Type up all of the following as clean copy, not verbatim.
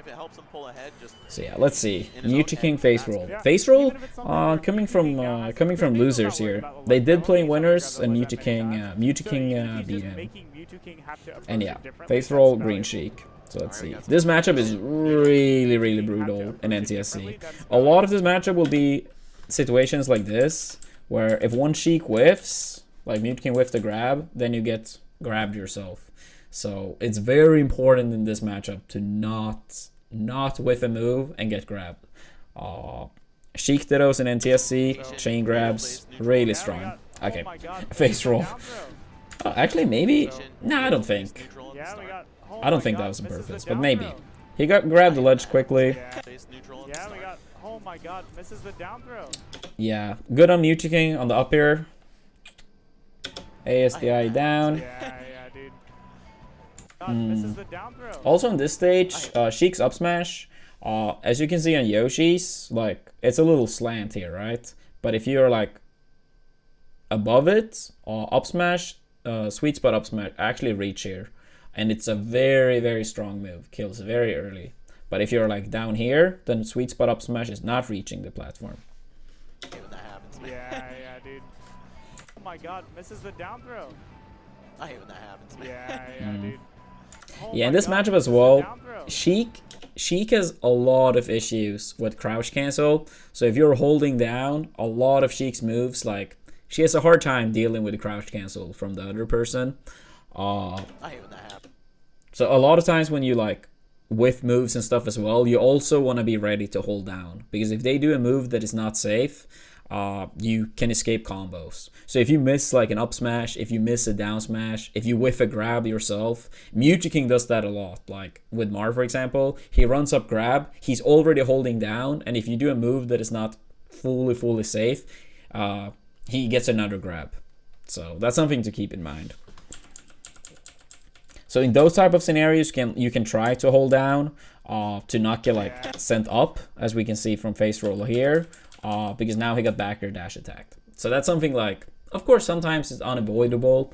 if it helps him pull ahead, just So yeah, let's see. Mewtwo King face roll. Face roll, coming from losers here. They did play winners, and Mewtwo King beat him. And yeah, face roll green Sheik. So let's see. This matchup is really brutal in NTSC. A lot of this matchup will be situations like this, where if one Sheik whiffs, like Mewtwo King whiffed the grab, then you get grabbed yourself. So it's very important in this matchup to not whiff a move and get grabbed. Sheik Dittos in NTSC, chain grabs, really strong. Okay, face roll. Actually, maybe. No, I don't think. I don't think that was on purpose, but maybe. He got grabbed the ledge quickly. Oh my god, misses the down throw. Yeah, good on Mewtwo King on the up air. ASDI down. Also on this stage, Sheik's up smash, as you can see on Yoshi's, like, it's a little slant here, right? But if you're like above it, up smash, sweet spot up smash actually reach here. And it's a very strong move, kills very early. But if you're like down here, then sweet spot up smash is not reaching the platform. I hate when that happens, man. Yeah, dude. Oh my god, misses the down throw. I hate when that happens, man. Yeah, dude. Oh yeah, in this matchup as well, Sheik has a lot of issues with crouch cancel. So if you're holding down, a lot of Sheik's moves, like, she has a hard time dealing with the crouch cancel from the other person. I hate when that happens. So a lot of times when you like with moves and stuff as well, you also want to be ready to hold down, because if they do a move that is not safe, you can escape combos. So if you miss like an up smash, if you miss a down smash, if you whiff a grab yourself, Mewtwo King does that a lot. Like with Mar, for example, he runs up grab, he's already holding down, and if you do a move that is not fully safe, he gets another grab. So that's something to keep in mind. So in those type of scenarios, you can try to hold down to not get like sent up, as we can see from face roll here, because now he got back air dash attacked. So that's something like, of course, sometimes it's unavoidable.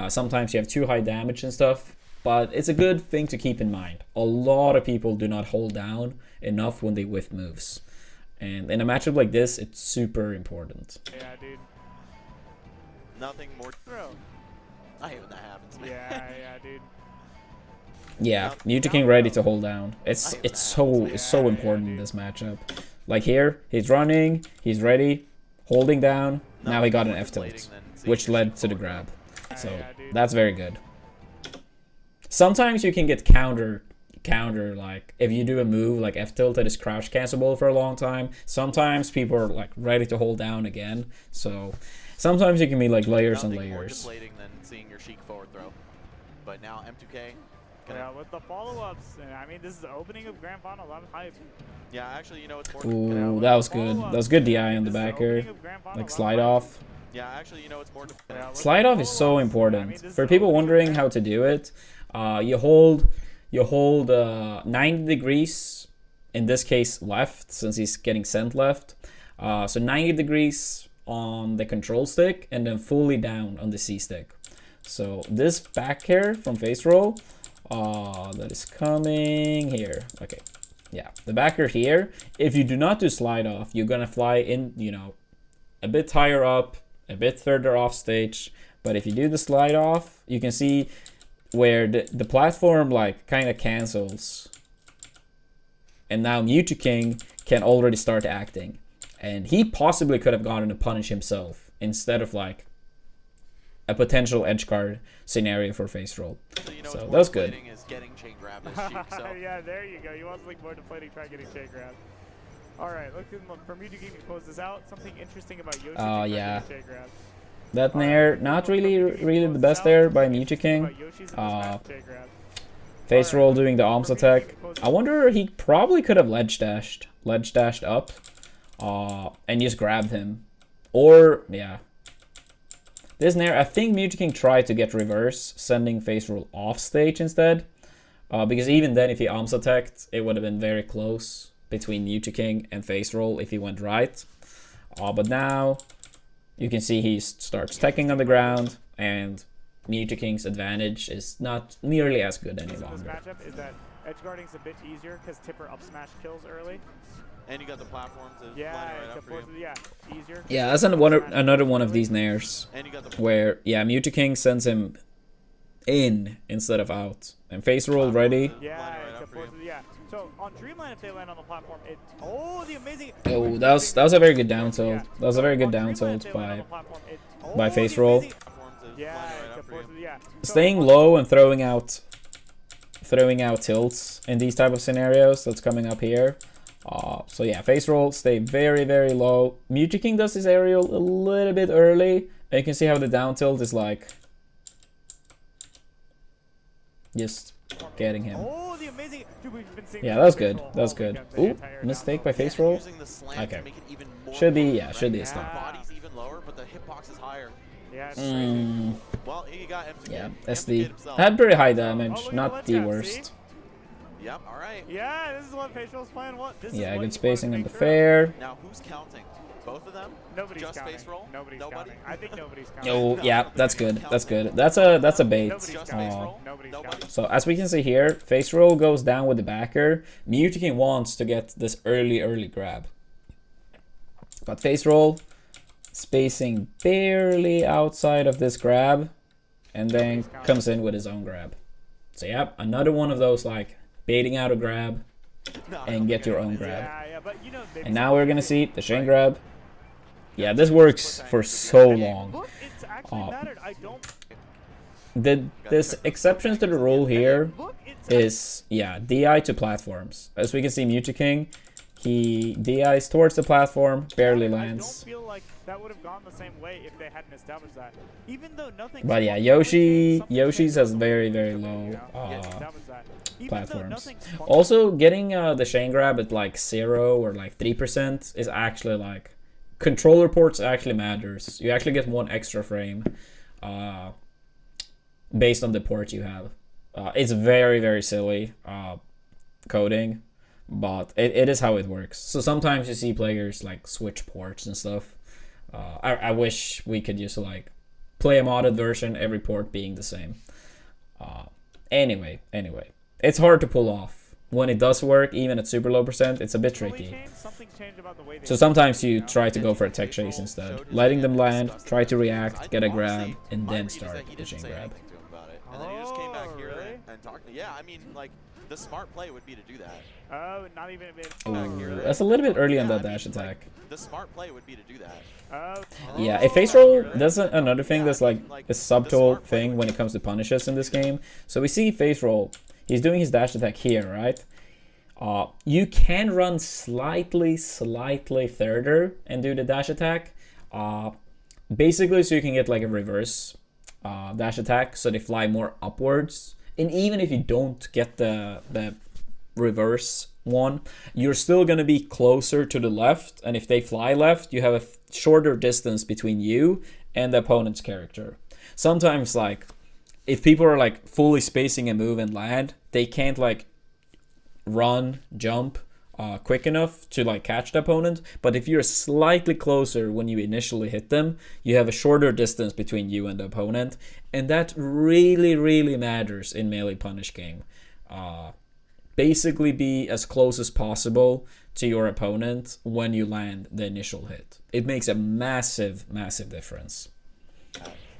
Sometimes you have too high damage and stuff, but it's a good thing to keep in mind. A lot of people do not hold down enough when they whiff moves. And in a matchup like this, it's super important. Yeah, dude. Nothing more. I hate when that happens, man. Yeah, dude. Yeah, Mewtwo King ready to hold down. It's so important in this matchup. Like here, he's running, he's ready, holding down. Now he got an F tilt, which led to the grab. So that's very good. Sometimes you can get counter, like if you do a move like F tilt that is crouch cancelable for a long time. Sometimes people are like ready to hold down again. So sometimes you can be like layers and layers. More deflating than seeing your Sheik forward throw. But now M2K. Yeah, with the follow-ups, I mean, this is the opening of Grand Final, a lot of hype. Yeah, actually, you know what's more. Ooh, that was good. That was good DI on the back here. Like slide off. Yeah, actually, you know what's more. Slide off is so important. For people wondering how to do it, you hold 90 degrees, in this case left, since he's getting sent left. So 90 degrees on the control stick and then fully down on the C stick. So this back air from face roll, that is coming here. Okay, yeah, the backer here. If you do not do slide off, you're gonna fly in, you know, a bit higher up, a bit further off stage. But if you do the slide off, you can see where the platform like kind of cancels, and now Mewtwo King can already start acting, and he possibly could have gotten to punish himself instead of like a potential edge guard scenario for face roll. So that was good. Is getting chain grab this Sheik, so. Yeah, there you go. You want something more deflating, try getting chain grab. Alright, looking for Mewtwo King to close this out. Something interesting about Yoshi. Oh yeah. That nair, not really the best there by Mewtwo King. Face roll doing the arms attack. I wonder, he probably could have ledge dashed up, and just grabbed him. Or yeah. This nair, I think Mewtwo King tried to get reverse, sending face roll off stage instead. Because even then, if he arms attacked, it would have been very close between Mewtwo King and face roll if he went right. But now, you can see he starts teching on the ground, and Mewtwo King's advantage is not nearly as good any This longer. matchup is that edge guarding's a bit easier because Tipper up smash kills early. And you got the platform to line it Yeah, right up for you. easier. Yeah, that's another one of these nairs And you got the where, yeah, Mewtwo King sends him in instead of out. And face roll ready. Yeah, Line it right it's up a for you. force, yeah. So on Dreamland, if they land on the platform, it the amazing. Oh, that was a very good down tilt. That was a very good down tilt by face roll. platform to Yeah, line it it's right a up for force, you. yeah. Staying low and throwing out tilts in these type of scenarios. That's coming up here. So yeah, face roll, stay very, very low. Mewtwo King does his aerial a little bit early. And you can see how the down tilt is like just getting him. Oh, the amazing. Dude, we've been seeing Yeah, this that was face good. roll That was all good. weekend, the Ooh, entire mistake down by tilt. face roll. Using the slam Okay. to make it even more Should be, potent, yeah, should be a right? stop. The body's even lower, but the hitbox is higher. Yeah, it's crazy. Well, he got MTK. Yeah, MTK'd SD. himself. Had pretty high Oh, damage, look at not the the letdown, worst. see? Yep, all right. Yeah, this is what face roll's playing. What? This is Yeah, what good you spacing wanna on the make sure of. fair. Now, who's counting? Both of them? Nobody's Just counting. face roll? Nobody's Nobody? counting. I think nobody's counting. Oh, No, yeah, but that's they good. count That's them. good. That's a bait. Nobody's Just counting. face Oh. roll? Nobody's Nobody? counting. So as we can see here, face roll goes down with the backer. Mewtwo King wants to get this early grab. But face roll, spacing barely outside of this grab, and then comes in with his own grab. So yep, another one of those like baiting out a grab No, and get your own grab. Yeah, but you know, maybe And now we're gonna see the Shin grab. Yeah, this works for so long. Look, it's actually mattered. I don't. This exceptions to the rule here Look, it's is, yeah, DI to platforms. As we can see, Mewtwo King, he DIs towards the platform, barely I don't lands. feel like that would have gone the same way if they hadn't established that. Even though nothing. But yeah, Yoshi's has very low platforms. Also, getting the Shane grab at like 0 or like 3% is actually like, controller ports actually matters. You actually get 1 extra frame based on the port you have. It's very silly coding, but it is how it works. So sometimes you see players like switch ports and stuff. I wish we could just like play a modded version, every port being the same. Anyway, it's hard to pull off. When it does work, even at super low percent, it's a bit tricky. So sometimes you try to go for a tech chase instead. Letting them land, try to react, get a grab, and then start the chain grab. And then he just came back Oh, here really? and talked. Yeah, I mean, like, the smart play would be to do that. Oh, not even a bit. Ooh, that's a little bit early on that dash attack. The smart play would be to do that. Oh. Yeah, if face roll, that's another thing that's like a subtle thing when it comes to punishes in this game. So we see face roll. He's doing his dash attack here, right? You can run slightly further and do the dash attack. Basically, so you can get like a reverse dash attack, so they fly more upwards. And even if you don't get the reverse one, you're still gonna be closer to the left. And if they fly left, you have a shorter distance between you and the opponent's character. Sometimes, like, if people are like fully spacing a move and land, they can't like run, jump quick enough to like catch the opponent. But if you're slightly closer when you initially hit them, you have a shorter distance between you and the opponent, and that really matters in melee punish game. Basically be as close as possible to your opponent when you land the initial hit. It makes a massive difference.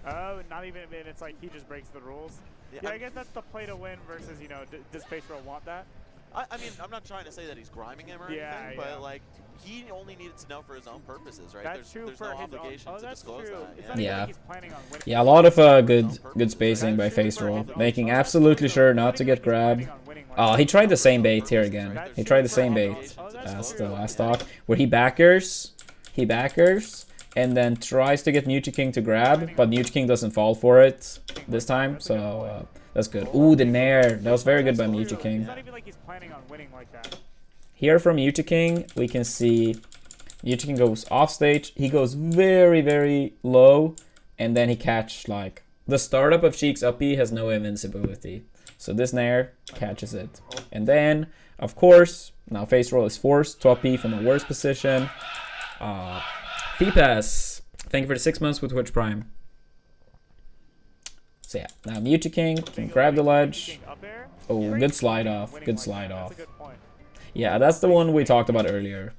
Oh, not even a bit. It's like he just breaks the rules. Yeah, I guess that's the play to win versus, you know, does face roll want that? I mean, I'm not trying to say that he's griming him or anything, but like, he only needed to know for his own purposes, right? That's true there's for no his obligation own. Oh, to that's disclose true. that. It's Yeah. not even Yeah. like he's planning on winning. Yeah, a lot of good spacing by face roll, making absolutely sure not to get grabbed. He tried the same bait here again. He tried the same bait as the last stock, where he backers, and then tries to get Mewtwo King to grab, but Mewtwo King doesn't fall for it this time, so that's good. Ooh, the nair. That was very good by Mewtwo King. It's not even like he's planning on winning like that. Here from Mewtwo King, we can see Mewtwo King goes off stage. He goes very low, and then he catch like the startup of Sheik's up B has no invincibility. So this nair catches it. And then, of course, now face roll is forced to up B from a worse position. Fee Pass, thank you for the 6 months with Twitch Prime. So yeah, now Mewtwo King can grab the ledge. Oh, good slide off. Good slide off. Yeah, that's the one we talked about earlier.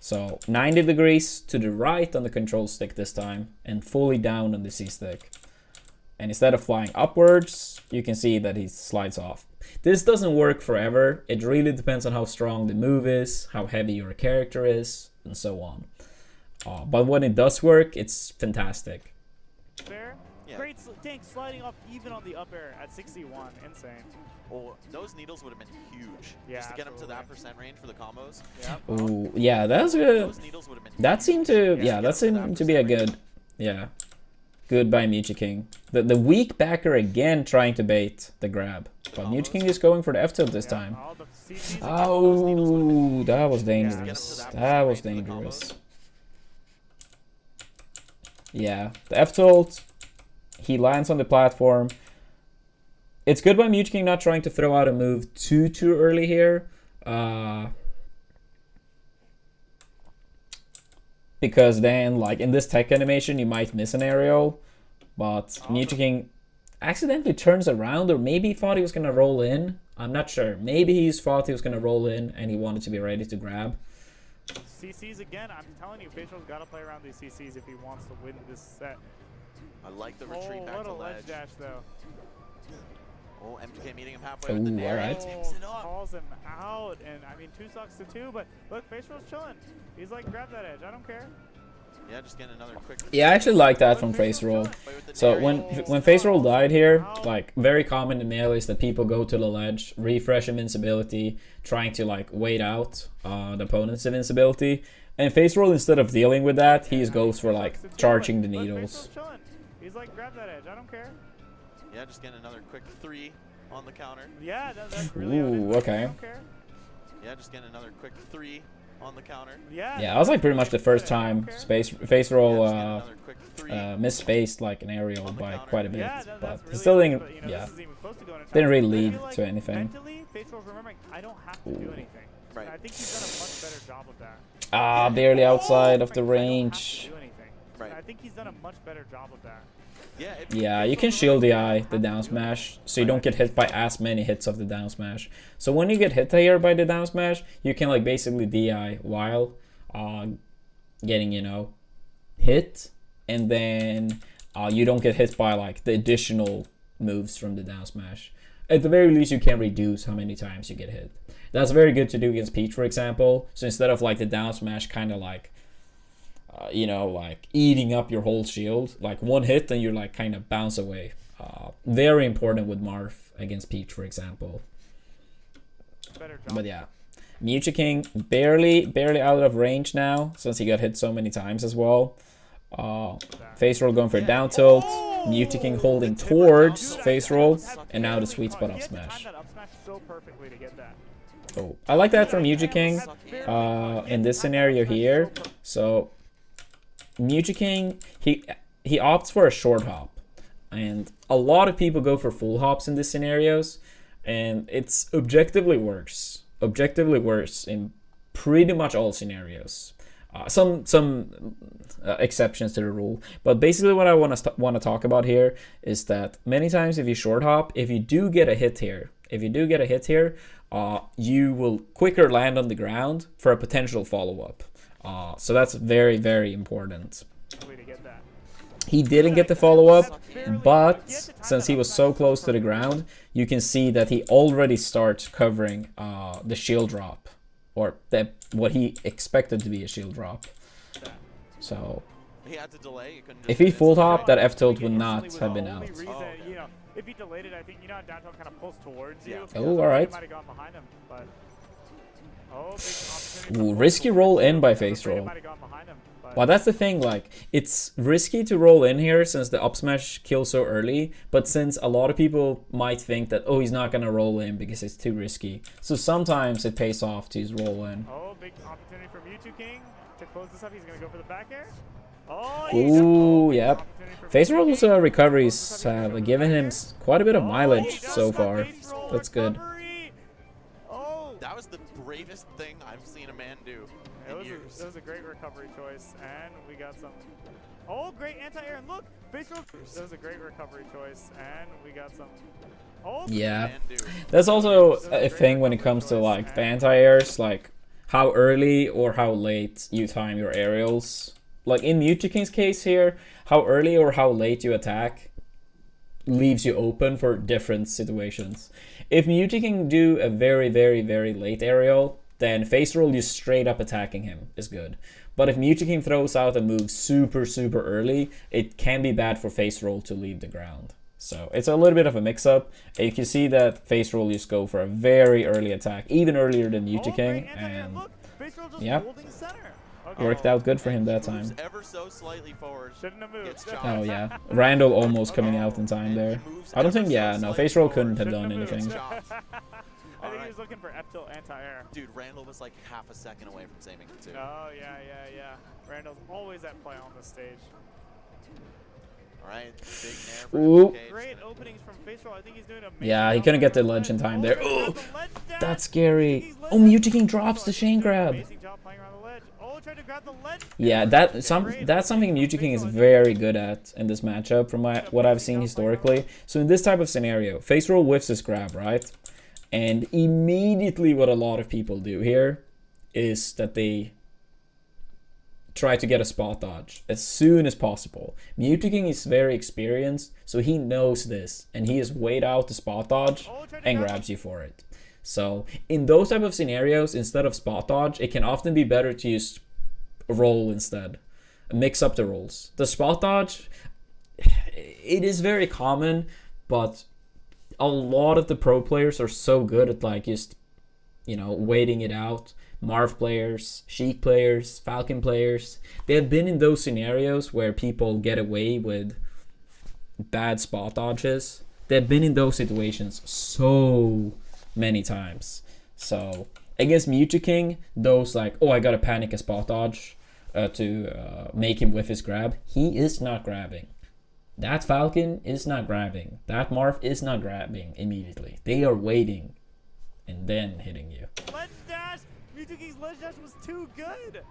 So 90 degrees to the right on the control stick this time, and fully down on the C stick. And instead of flying upwards, you can see that he slides off. This doesn't work forever. It really depends on how strong the move is, how heavy your character is, and so on. But when it does work, it's fantastic. Fair. Yeah. Great tank sliding off even on the up air at 61. Insane. Oh, those needles would have been huge. Yeah, just to get him to that % range for the combos. Yeah. Ooh, yeah, that's good. That seemed to, yeah, that seemed to be a good, yeah, good by Mewtwo King. The weak backer again trying to bait the grab, but Mewtwo King is going for the F tilt this time. Oh, that was dangerous. That was dangerous. Yeah, the F tilt. He lands on the platform. It's good by Mewtwo King not trying to throw out a move too early here. Because then, like, in this tech animation, you might miss an aerial. But Mewtwo King accidentally turns around, or maybe he thought he was going to roll in. I'm not sure. Maybe he thought he was going to roll in, and he wanted to be ready to grab. CCs again. I'm telling you, Facial's got to play around these CCs if he wants to win this set. I like the retreat back what to a ledge. ledge dash, though. Oh, MTK meeting him halfway with the nair. Alright. Takes it up. Calls him out, and I mean, 2 stocks to 2, but look, Facial's chilling. He's like, grab that edge. I don't care. Yeah, just getting another quick. Yeah, I actually like that from Face Roll. So when Face Roll died here, like, very common in Melee is that people go to the ledge, refresh invincibility, trying to like wait out the opponent's invincibility. And Face Roll, instead of dealing with that, he just goes for like charging the needles. He's like, grab that edge. I don't care. Yeah, just getting another quick 3 on the counter. Yeah, that's really okay. I don't care. Yeah, just getting another quick 3 on the counter. Yeah, that was like pretty much the first time Face Roll misspaced like an aerial by quite a bit, but he still didn't, didn't really lead to anything. Mentally, Face Roll's remembering, I don't have to do anything. Right. I think he's done a much better job of that. Barely outside of the range. Right. I think he's done a much better job of that. Yeah, you can shield the eye, the down smash, so you don't get hit by as many hits of the down smash. So when you get hit here by the down smash, you can like basically DI while getting, you know, hit, and then you don't get hit by like the additional moves from the down smash. At the very least, you can reduce how many times you get hit. That's very good to do against Peach, for example. So instead of like the down smash kind of like you know, like eating up your whole shield, like one hit and you're like kind of bounce away. Very important with Marth against Peach, for example. But yeah, Mewtwo King barely out of range now, since he got hit so many times as well. Face Roll going for a down tilt. Mewtwo King holding towards Face Roll, and now the sweet spot up smash. Oh, I like that from Mewtwo King in this scenario here. So Mewtwo King, he opts for a short hop, and a lot of people go for full hops in these scenarios, and it's objectively worse in pretty much all scenarios. Some exceptions to the rule, but basically what I want to talk about here is that many times if you short hop, if you do get a hit here, you will quicker land on the ground for a potential follow-up. So that's very, very important. He didn't get the follow-up, but since he was so close to the ground, you can see that he already starts covering the shield drop, or what he expected to be a shield drop. So if he full hop, that F tilt would not have been out. If he delayed it, I think, you know, down tilt kind of pulls towards you. Oh, alright. Might have gone behind him, but ooh, risky roll in by Face Roll. Well, that's the thing, like, it's risky to roll in here since the up smash kills so early, but since a lot of people might think that, oh, he's not gonna roll in because it's too risky. So sometimes it pays off to just roll in. Oh, big opportunity for Mewtwo King to close this up. He's gonna go for the back air. Oh, ooh, yep. Face Roll's recoveries have given him quite a bit of mileage so far. That's good. That was the bravest thing I've seen a man do in years. It was a great recovery choice, and we got some Oh, great anti-air, and look, face roll. That was a great recovery choice, and we got some. Oh, yeah, that's also a thing when it comes to like the anti-airs, like how early or how late you time your aerials. Like in Mewtwo case here, how early or how late you attack leaves you open for different situations. If Mewtwo do a very, very, very late aerial, then face roll just straight up attacking him is good. But if Mewtwo throws out a move super, super early, it can be bad for face roll to leave the ground. So it's a little bit of a mix-up. You can see that face roll just go for a very early attack, even earlier than Mewtwo and yeah, worked out good for him that time. Ever so slightly forward. Shouldn't have moved. Oh yeah, Randall almost coming out in time there. I don't think, yeah, no, face roll couldn't have done anything. I think he was looking for F-tilt anti-air. Dude, Randall was like half a second away from saving him too. Oh yeah. Randall's always at play on this stage. Alright, big nair for great openings from face roll. I think he's doing amazing. Yeah, he couldn't get the ledge in time there. Oh, that's scary. Oh, Mewtwo grabs the chain grab. Yeah, that's something Mewtwo is very good at in this matchup from what I've seen historically. So in this type of scenario, face roll whiffs his grab, right? And immediately what a lot of people do here is that they try to get a spot dodge as soon as possible. Mewtwo is very experienced, so he knows this, and he has weighed out the spot dodge and grabs you for it. So in those type of scenarios, instead of spot dodge, it can often be better to use roll instead. Mix up the rolls. The spot dodge, it is very common, but a lot of the pro players are so good at like just, you know, waiting it out. Marv players, Sheik players, Falcon players, they have been in those scenarios where people get away with bad spot dodges. They've been in those situations so many times. So against Mewtwo, those like, oh, I gotta panic a spot dodge to make him whiff his grab. He is not grabbing. That Falcon is not grabbing. That Marv is not grabbing immediately. They are waiting and then hitting you. Ledge dash! Mewtwo's ledge dash was too good!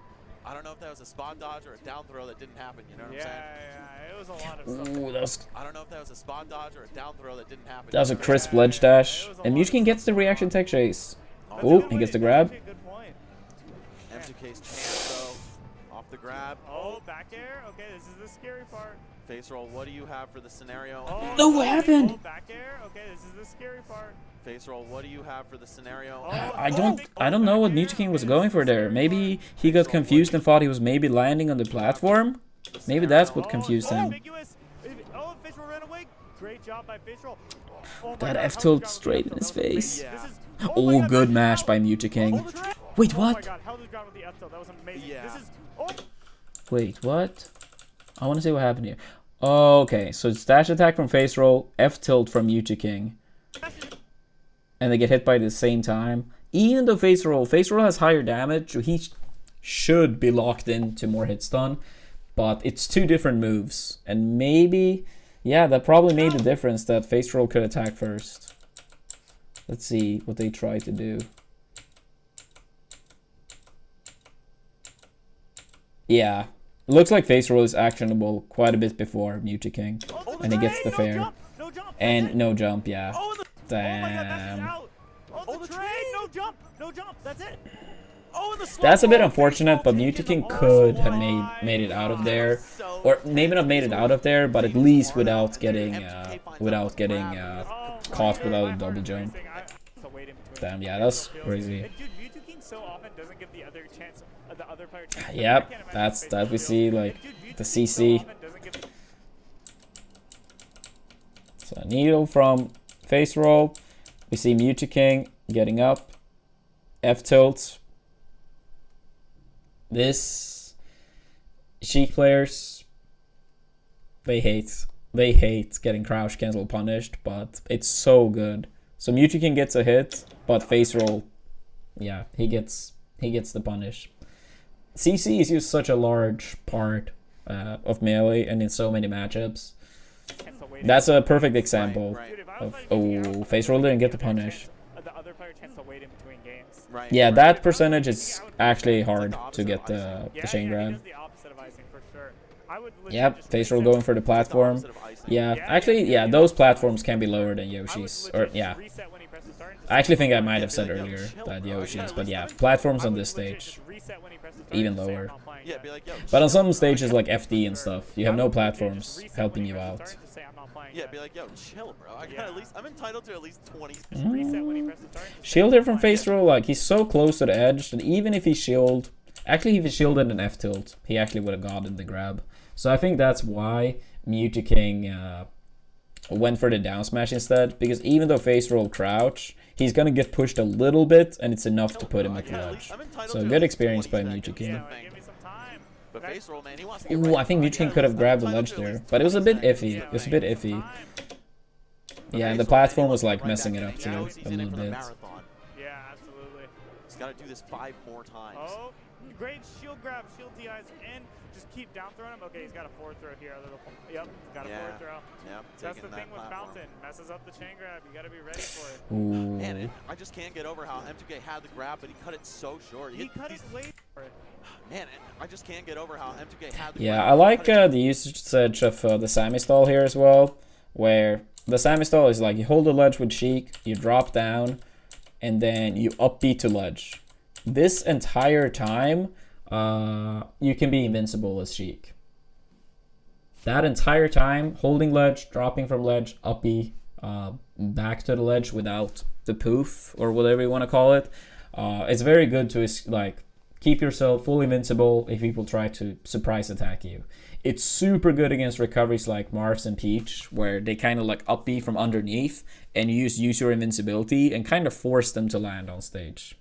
I don't know if that was a spot dodge or a down throw that didn't happen, you know what I'm saying? Yeah, it was a lot of stuff. Ooh, that was... I don't know if that was a spot dodge or a down throw that didn't happen. That was a crisp ledge dash. And Mewtwo gets the reaction tech chase. Oh, he gets the grab. Good point. M2K's chance though, off the grab. Oh, back air? Okay, this is the scary part. Face roll, what do you have for the scenario? Oh, no, what happened? Oh, back air? Okay, this is the scary part. Face roll, what do you have for the scenario? I don't know what Mewtwo was going for there. Maybe he got confused and thought he was maybe landing on the platform. Maybe that's what confused him. Oh, face roll ran away. Great job by face roll. That F tilt straight in his face. Oh, good mash by Mewtwo. Wait, what? Wait, what? I want to see what happened here. Oh, okay, so it's dash attack from face roll, F tilt from Mewtwo, and they get hit by the same time. Even though face roll has higher damage, so he should be locked into more hit stun, but it's two different moves, and maybe, yeah, that probably made the difference that face roll could attack first. Let's see what they try to do. Yeah. It looks like face roll is actionable quite a bit before Mewtwo, and he gets the fair. And no jump, yeah. Damn. Oh, the trade! No jump! No jump! That's it! Oh, the that's a bit unfortunate, but Mewtwo could have made it out of there. Or maybe not made it out of there, but at least without getting caught without a double jump. Damn, yeah, that's crazy. Yep, that's that we see, like the CC. So needle from face roll. We see Mewtwo getting up. F tilt. This Sheik players, they hate getting crouch cancel punished, but it's so good. So Mewtwo gets a hit, but face roll, yeah, he gets the punish. CC is just such a large part of melee and in so many matchups. That's a perfect example of, oh, face roll didn't get the punish. Yeah, that percentage is actually hard to get the chain grab. Yep, face roll going for the platform. Yeah, actually, yeah, those platforms can be lower than Yoshi's. Or, yeah. I actually think I might have said earlier that Yoshi's, but yeah, platforms on this stage, even lower. But on some stages like FD and stuff, you have no platforms helping you out. Yeah, be like, yo, chill, bro. I'm entitled to at least 20. Shield here from face roll, like, he's so close to the edge that even if he shield, actually if he shielded an F tilt, he actually would have gotten the grab. So I think that's why Mewtwo King went for the down smash instead, because even though face roll crouch, he's gonna get pushed a little bit, and it's enough to put him at the ledge. So good experience by Mewtwo King. Ooh, I think Mewtwo King could have grabbed the ledge there, but it was a bit iffy. It was a bit iffy. Yeah, and the platform was like messing it up too a little bit. Yeah, absolutely. He's got to do this 5 more times. Oh, great shield grab, shield TIs in. Just keep down throwing him. Okay, he's got a forward throw here. Yep, he's got a forward throw. Yep, that's the thing with Fountain. Messes up the chain grab. You got to be ready for it. Ooh. Man, I just can't get over how M2K had the grab, but he cut it so short. He cut it late for it. Man, I just can't get over how M2K had the grab. Yeah, I like the usage of the Sammy stall here as well, where the Sammy stall is like you hold the ledge with Sheik, you drop down, and then you up B to ledge. This entire time, you can be invincible as Sheik. That entire time, holding ledge, dropping from ledge, up B, back to the ledge without the poof or whatever you want to call it. It's very good to like keep yourself fully invincible if people try to surprise attack you. It's super good against recoveries like Marv's and Peach, where they kind of like up B from underneath and you use your invincibility and kind of force them to land on stage.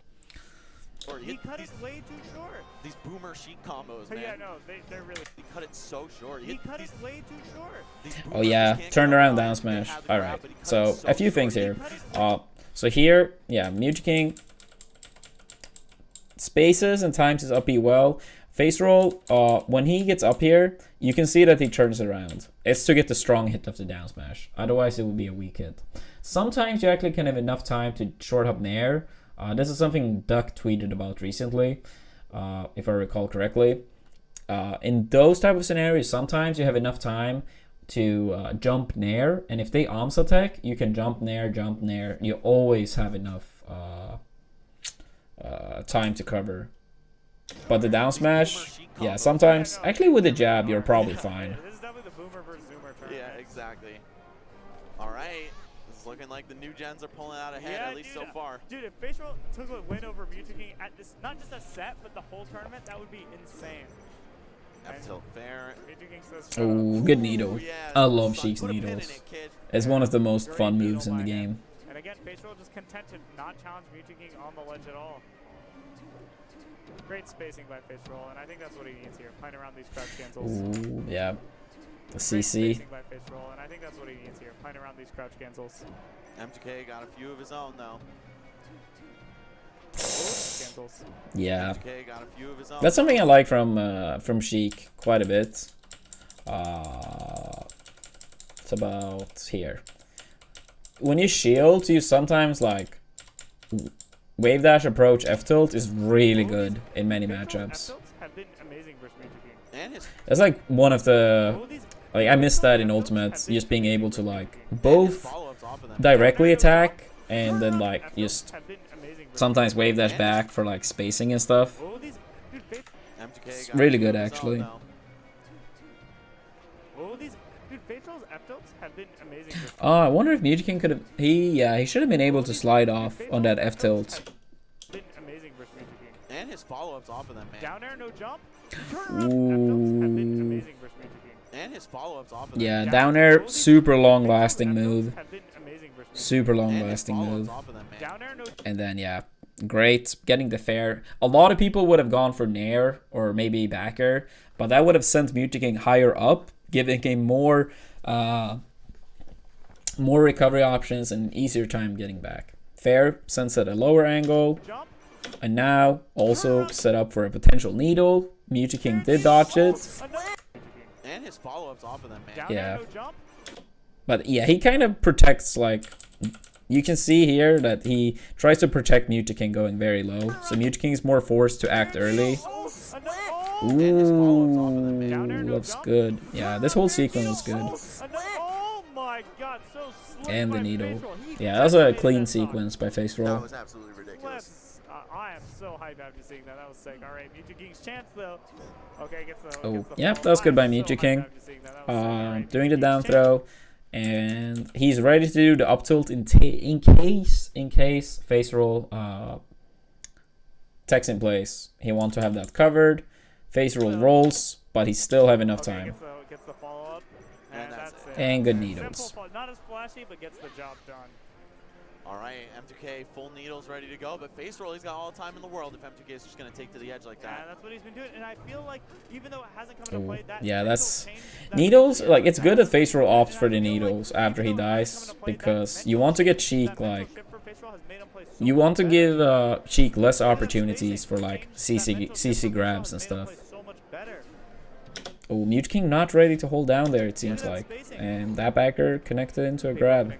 He cut it way too short. These boomer Sheik combos, man. Yeah, no, they're really. He cut it so short. He cut it way too short. Oh yeah, turn around down smash. All right. So a few things here. So here, yeah, Mewtwo King spaces and times his up B well. Face roll. When he gets up here, you can see that he turns around. It's to get the strong hit of the down smash. Otherwise, it would be a weak hit. Sometimes you actually can have enough time to short up Nair. This is something Duck tweeted about recently, if I recall correctly. In those type of scenarios, sometimes you have enough time to jump Nair, and if they arms attack, you can jump Nair. You always have enough time to cover. But the down smash, yeah, sometimes, actually with the jab, you're probably fine. This is definitely the boomer versus zoomer turn. Yeah, exactly. All right. Looking like the new gens are pulling out ahead, at least so far. Dude, if face roll took a win over Mewtwo King at this, not just a set, but the whole tournament, that would be insane. F-tilt fair. Oh, good needle. I love Sheik's needles. It's one of the most fun moves in the game. And again, face roll just content to not challenge Mewtwo King on the ledge at all. Great spacing by face roll, and I think that's what he needs here, playing around these crouch cancels. Ooh, yeah. The CC. And I think that's what he needs here, playing around these crouch cancels. M2K got a few of his own though. Yeah. That's something I like from Sheik quite a bit. It's about here. When you shield, you sometimes like wave dash approach F tilt is really good in many matchups. That's like one of the, like, I missed that in Ultimate, just being able to like both directly attack and then like just sometimes wave dash back for like spacing and stuff. It's really good actually. I wonder if Mewtwo King could have, he should have been able to slide off on that F tilt. And his follow-ups off of them, man. Down air, no jump. Ooh. And his follow-ups off of them. Yeah, down air, super long lasting move. Super long lasting move. And then yeah, great getting the fair. A lot of people would have gone for Nair or maybe backer, but that would have sent Mewtwo King higher up, giving him more recovery options and an easier time getting back. Fair sends at a lower angle. And now also set up for a potential needle. Mewtwo King did dodge it. And his follow-ups off of them, man. Yeah. But yeah, he kind of protects, like, you can see here that he tries to protect Mewtwo King going very low. So Mewtwo King is more forced to act early. Ooh, looks good. Yeah, this whole sequence was good. Oh my god, so slick. And the needle. Yeah, that was a clean sequence by Face Roll. That was absolutely ridiculous. I am so hyped after seeing that. That was sick. All right, Mewtwo King's chance though. Okay, gets the. Oh, yeah, that was good by Mewtwo King. Doing the down throw, and he's ready to do the up tilt in case Face Roll techs in place. He wants to have that covered. Face Roll rolls, but he still have enough time. Gets the follow up, and good needles. Not as flashy, but gets the job done. All right, M2K full needles ready to go, but Face Roll, he's got all the time in the world if M2K is just going to take to the edge like that. Yeah, that's what he's been doing, and I feel like even though it hasn't come into play, that yeah, that's needles. Like, it's good that Face Roll opts for the needles after he dies, because you want to get Cheek, like, you want to give Cheek less opportunities for like CC grabs and stuff. Oh, Mewtwo King not ready to hold down there, it seems like, and that backer connected into a grab.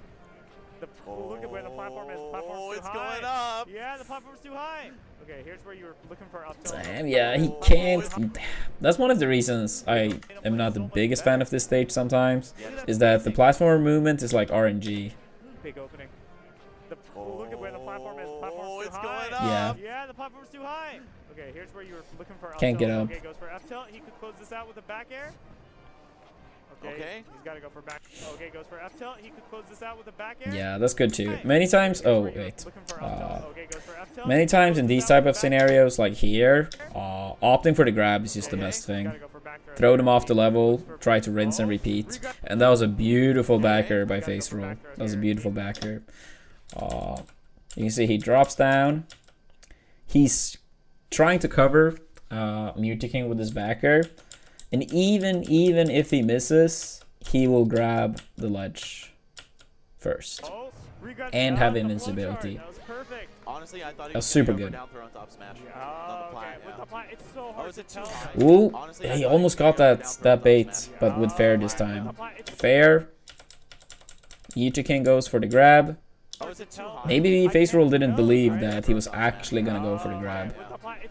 Look at where the platform is. Platform's it's going up. Yeah, the platform's too high. Okay, here's where you were looking for up tilt. Damn, yeah, he can't. That's one of the reasons I am not the biggest fan of this stage sometimes, is that the platform movement is like RNG. Big opening. Look at where the platform is. Platform's too high. Going up. Yeah. Yeah, the platform's too high. Okay, here's where you were looking for up Can't tilt. get up. Okay, goes for up tilt. He could close this out with a back air. Okay. He's got to go for back. Okay, goes for F tilt. He could close this out with a back air. Yeah, that's good too. Many times. Oh wait. Many times in these type of scenarios, like here, opting for the grab is just the best thing. Throw them off the level, try to rinse and repeat. And that was a beautiful backer by Face Roll. That was a beautiful backer. You can see he drops down. He's trying to cover Mewtwo King with his backer. And even if he misses, he will grab the ledge first and have invincibility. Honestly, I thought he was super good. Ooh, he almost got that bait, but with fair this time. Fair. Mewtwo King goes for the grab. Maybe Face Roll didn't believe that he was actually gonna go for the grab.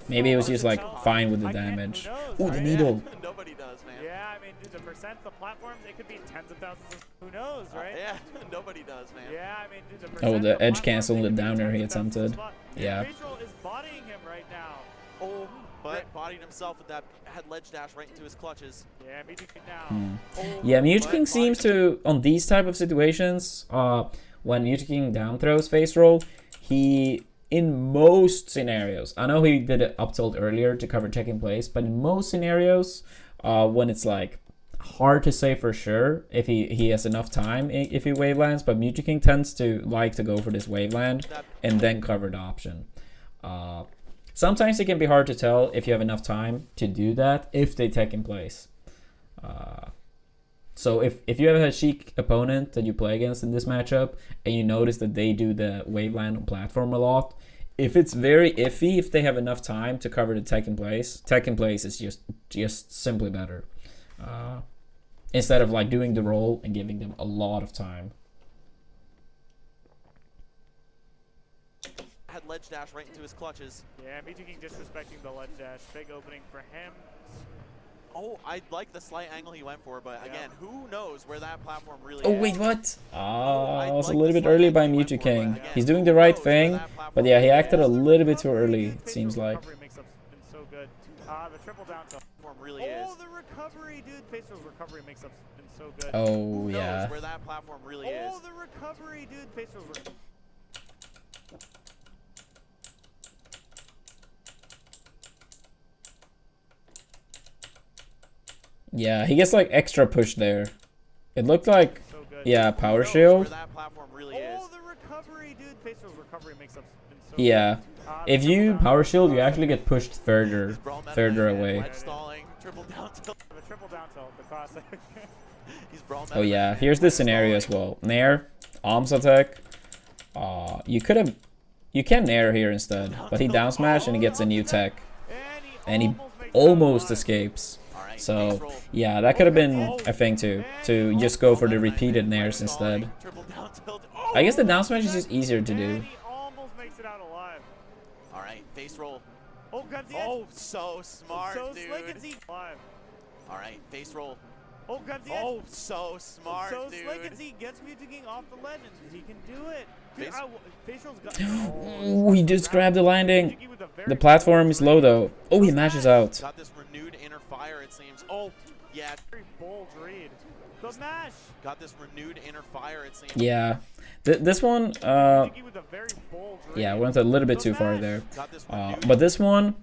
Maybe he was just like fine with the damage. Ooh, the needle. Nobody does, man. Yeah, I mean, dude, the percent, the platforms, it could be tens of thousands. Who knows, right? Yeah, nobody does, man. Yeah, I mean, dude, the oh, the edge cancel, the downer he attempted. Yeah. Face Roll is bodying him right now. Oh, but bodied himself with that head ledge dash right into his clutches. Yeah, Mewtwo King now. Yeah, Mewtwo King seems to, on these type of situations, when Mewtwo King down throws Face Roll, he, in most scenarios, I know he did it up tilt earlier to cover check in place, but in most scenarios, when it's like hard to say for sure if he has enough time if he wavelands, but Mewtwo King tends to like to go for this waveland and then cover the option. Sometimes it can be hard to tell if you have enough time to do that if they tech in place. So if you have a Sheik opponent that you play against in this matchup and you notice that they do the waveland on platform a lot, if it's very iffy, if they have enough time to cover the tech in place is just simply better. Instead of like doing the roll and giving them a lot of time. Had ledge dash right into his clutches. Yeah, Mewtwo King disrespecting the ledge dash. Big opening for him. Oh, I like the slight angle he went for, but again, who knows where that platform really is. Oh, wait, what? I was a little bit early by Mewtwo King. He's doing the right thing, but yeah, he acted a little bit too early, it seems like. The triple down tilt. Really is. Oh, the recovery, dude. Face Roll's recovery makes up been so good. Oh, yeah. Where that platform really is. Oh, the recovery, dude. Face Roll's Yeah, he gets like extra push there. It looked like, yeah, power shield. Oh, the recovery, dude. Face Roll's recovery makes up been so yeah. If you power shield, you actually get pushed further away. Triple down tilt. The triple down tilt, the classic. Oh yeah, here's the scenario as well. Nair, arms attack. You can Nair here instead, but he down smash and he gets a new tech, and he almost escapes. So yeah, that could have been a thing too, to just go for the repeated Nairs instead. I guess the down smash is just easier to do. Almost makes it out alive. All right, Face Roll Oh, grabs the edge. So smart, so dude. Slick and Z. All right, face roll. Oh, grabs the edge. Oh, so smart, so dude. Slick and Z gets Mutaking off the ledge, and he can do it. Dude, face roll's got. Oh, he just grabbed the landing. The platform is low though. Oh, he mashes out. Got this renewed inner fire, it seems. Oh, yeah. Very bold read. The mash. Got this renewed inner fire, it seems. Yeah. This one, yeah, went a little bit too far there. But this one,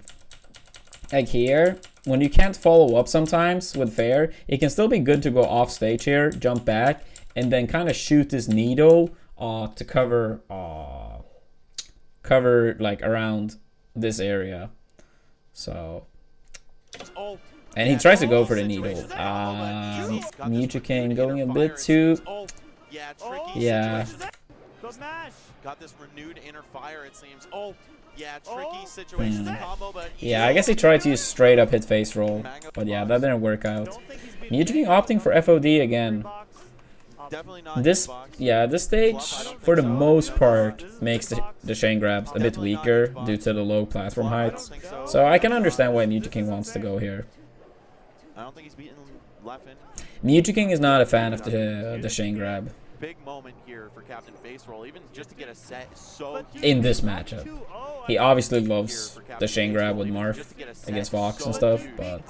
like here, when you can't follow up sometimes with fair, it can still be good to go off stage here, jump back, and then kind of shoot this needle to cover like around this area. So, and he tries to go for the needle. Mutaking going a bit too. Yeah. Got this renewed inner fire, it seems. Oh, yeah, tricky situation combo, but yeah, I guess he tried to use straight up hit face roll, but yeah, that didn't work out. Mutaking opting for FOD again. This stage, for the most part, makes the chain grabs a bit weaker due to the low platform heights. So I can understand why Mutaking wants to go here. I don't think he's beaten Leffen. Mutaking is not a fan of the chain grab. Big moment here for Captain Face Roll, even just to get a set so in this matchup. He obviously loves the chain grab with Marth against Fox and stuff, but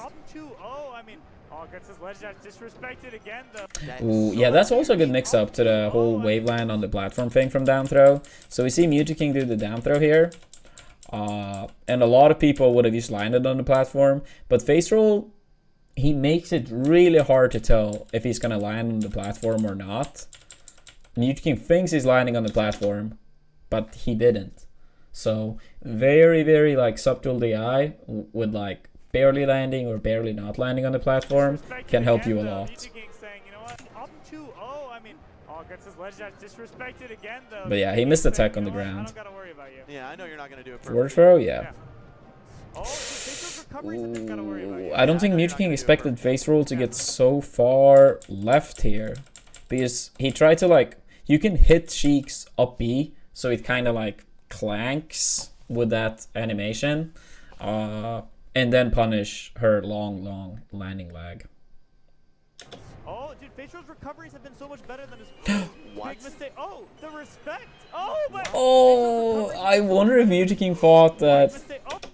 ooh, yeah, that's also a good mix-up to the whole waveland on the platform thing from down throw. So we see Mutaking do the down throw here, and a lot of people would have just landed on the platform, but Face Roll, he makes it really hard to tell if he's gonna land on the platform or not. Mutaking thinks he's landing on the platform, but he didn't. So very, very like subtle DI with like barely landing or barely not landing on the platform can help you a lot. But yeah, he missed the tech on the ground. Yeah, I know you're not gonna do it. Forward throw, yeah. Ooh, I don't think Mutaking expected Face Roll to get so far left here, because he tried to like, you can hit Sheik's up B, so it kind of like clanks with that animation, and then punish her long landing lag. Oh, dude, Face Roll's recoveries have been so much better than his big mistake. Oh, the respect. Oh, but I wonder if Mutaking thought that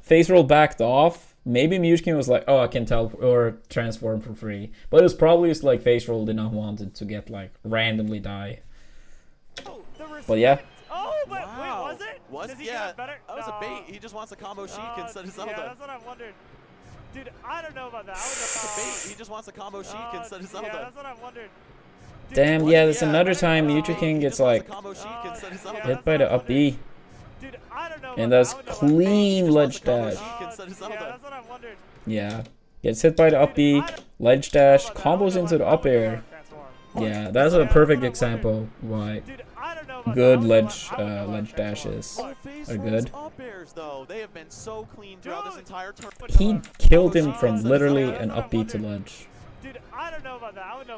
Face Roll backed off. Maybe Mutaking was like, oh, I can tell or transform for free. But it was probably just like Face Roll did not want it to get like randomly die. But yeah. Oh, but wow. Wait, was it? Was it? Yeah, that was a bait. He just wants a combo Sheik instead of Zelda. Yeah, that's what I wondered. Dude, I don't know about that. He just wants a combo Sheik instead of Zelda. Yeah, that's what I wondered. Dude, damn, yeah, that's another time Mutaking gets like hit by the up B. Dude, I don't know and that's clean ledge dash. Yeah, gets hit by the up B, ledge dash, combos into the up air. Yeah, that's a perfect example why good ledge dashes are good. He killed him from literally an up B to ledge. Dude, I don't know about that. I wouldn't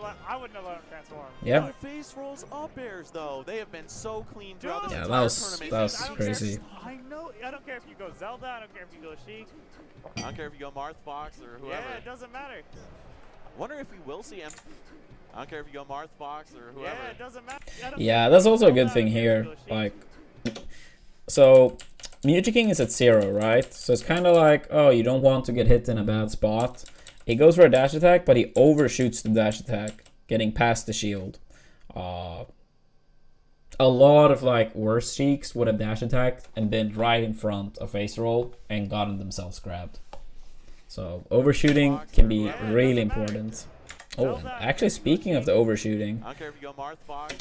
know let him transform. Yeah. Face rolls up airs though. They have been so clean throughout this entire tournament. That was crazy. I know. I don't care if you go Zelda. I don't care if you go Sheik. I don't care if you go Marth, Fox, or whoever. Yeah, it doesn't matter. Wonder if we will see him. I don't care if you go Marth, Fox, or whoever. Yeah, it doesn't matter. Yeah, that's also a good thing here. Like, so Mutaking is at 0, right? So it's kind of like, oh, you don't want to get hit in a bad spot. He goes for a dash attack, but he overshoots the dash attack, getting past the shield. A lot of like worse Sheiks would have dash attacked and been right in front of Face Roll and gotten themselves grabbed. So overshooting can be really important. Oh, and actually speaking of the overshooting, I don't care if you go Marth, Fox.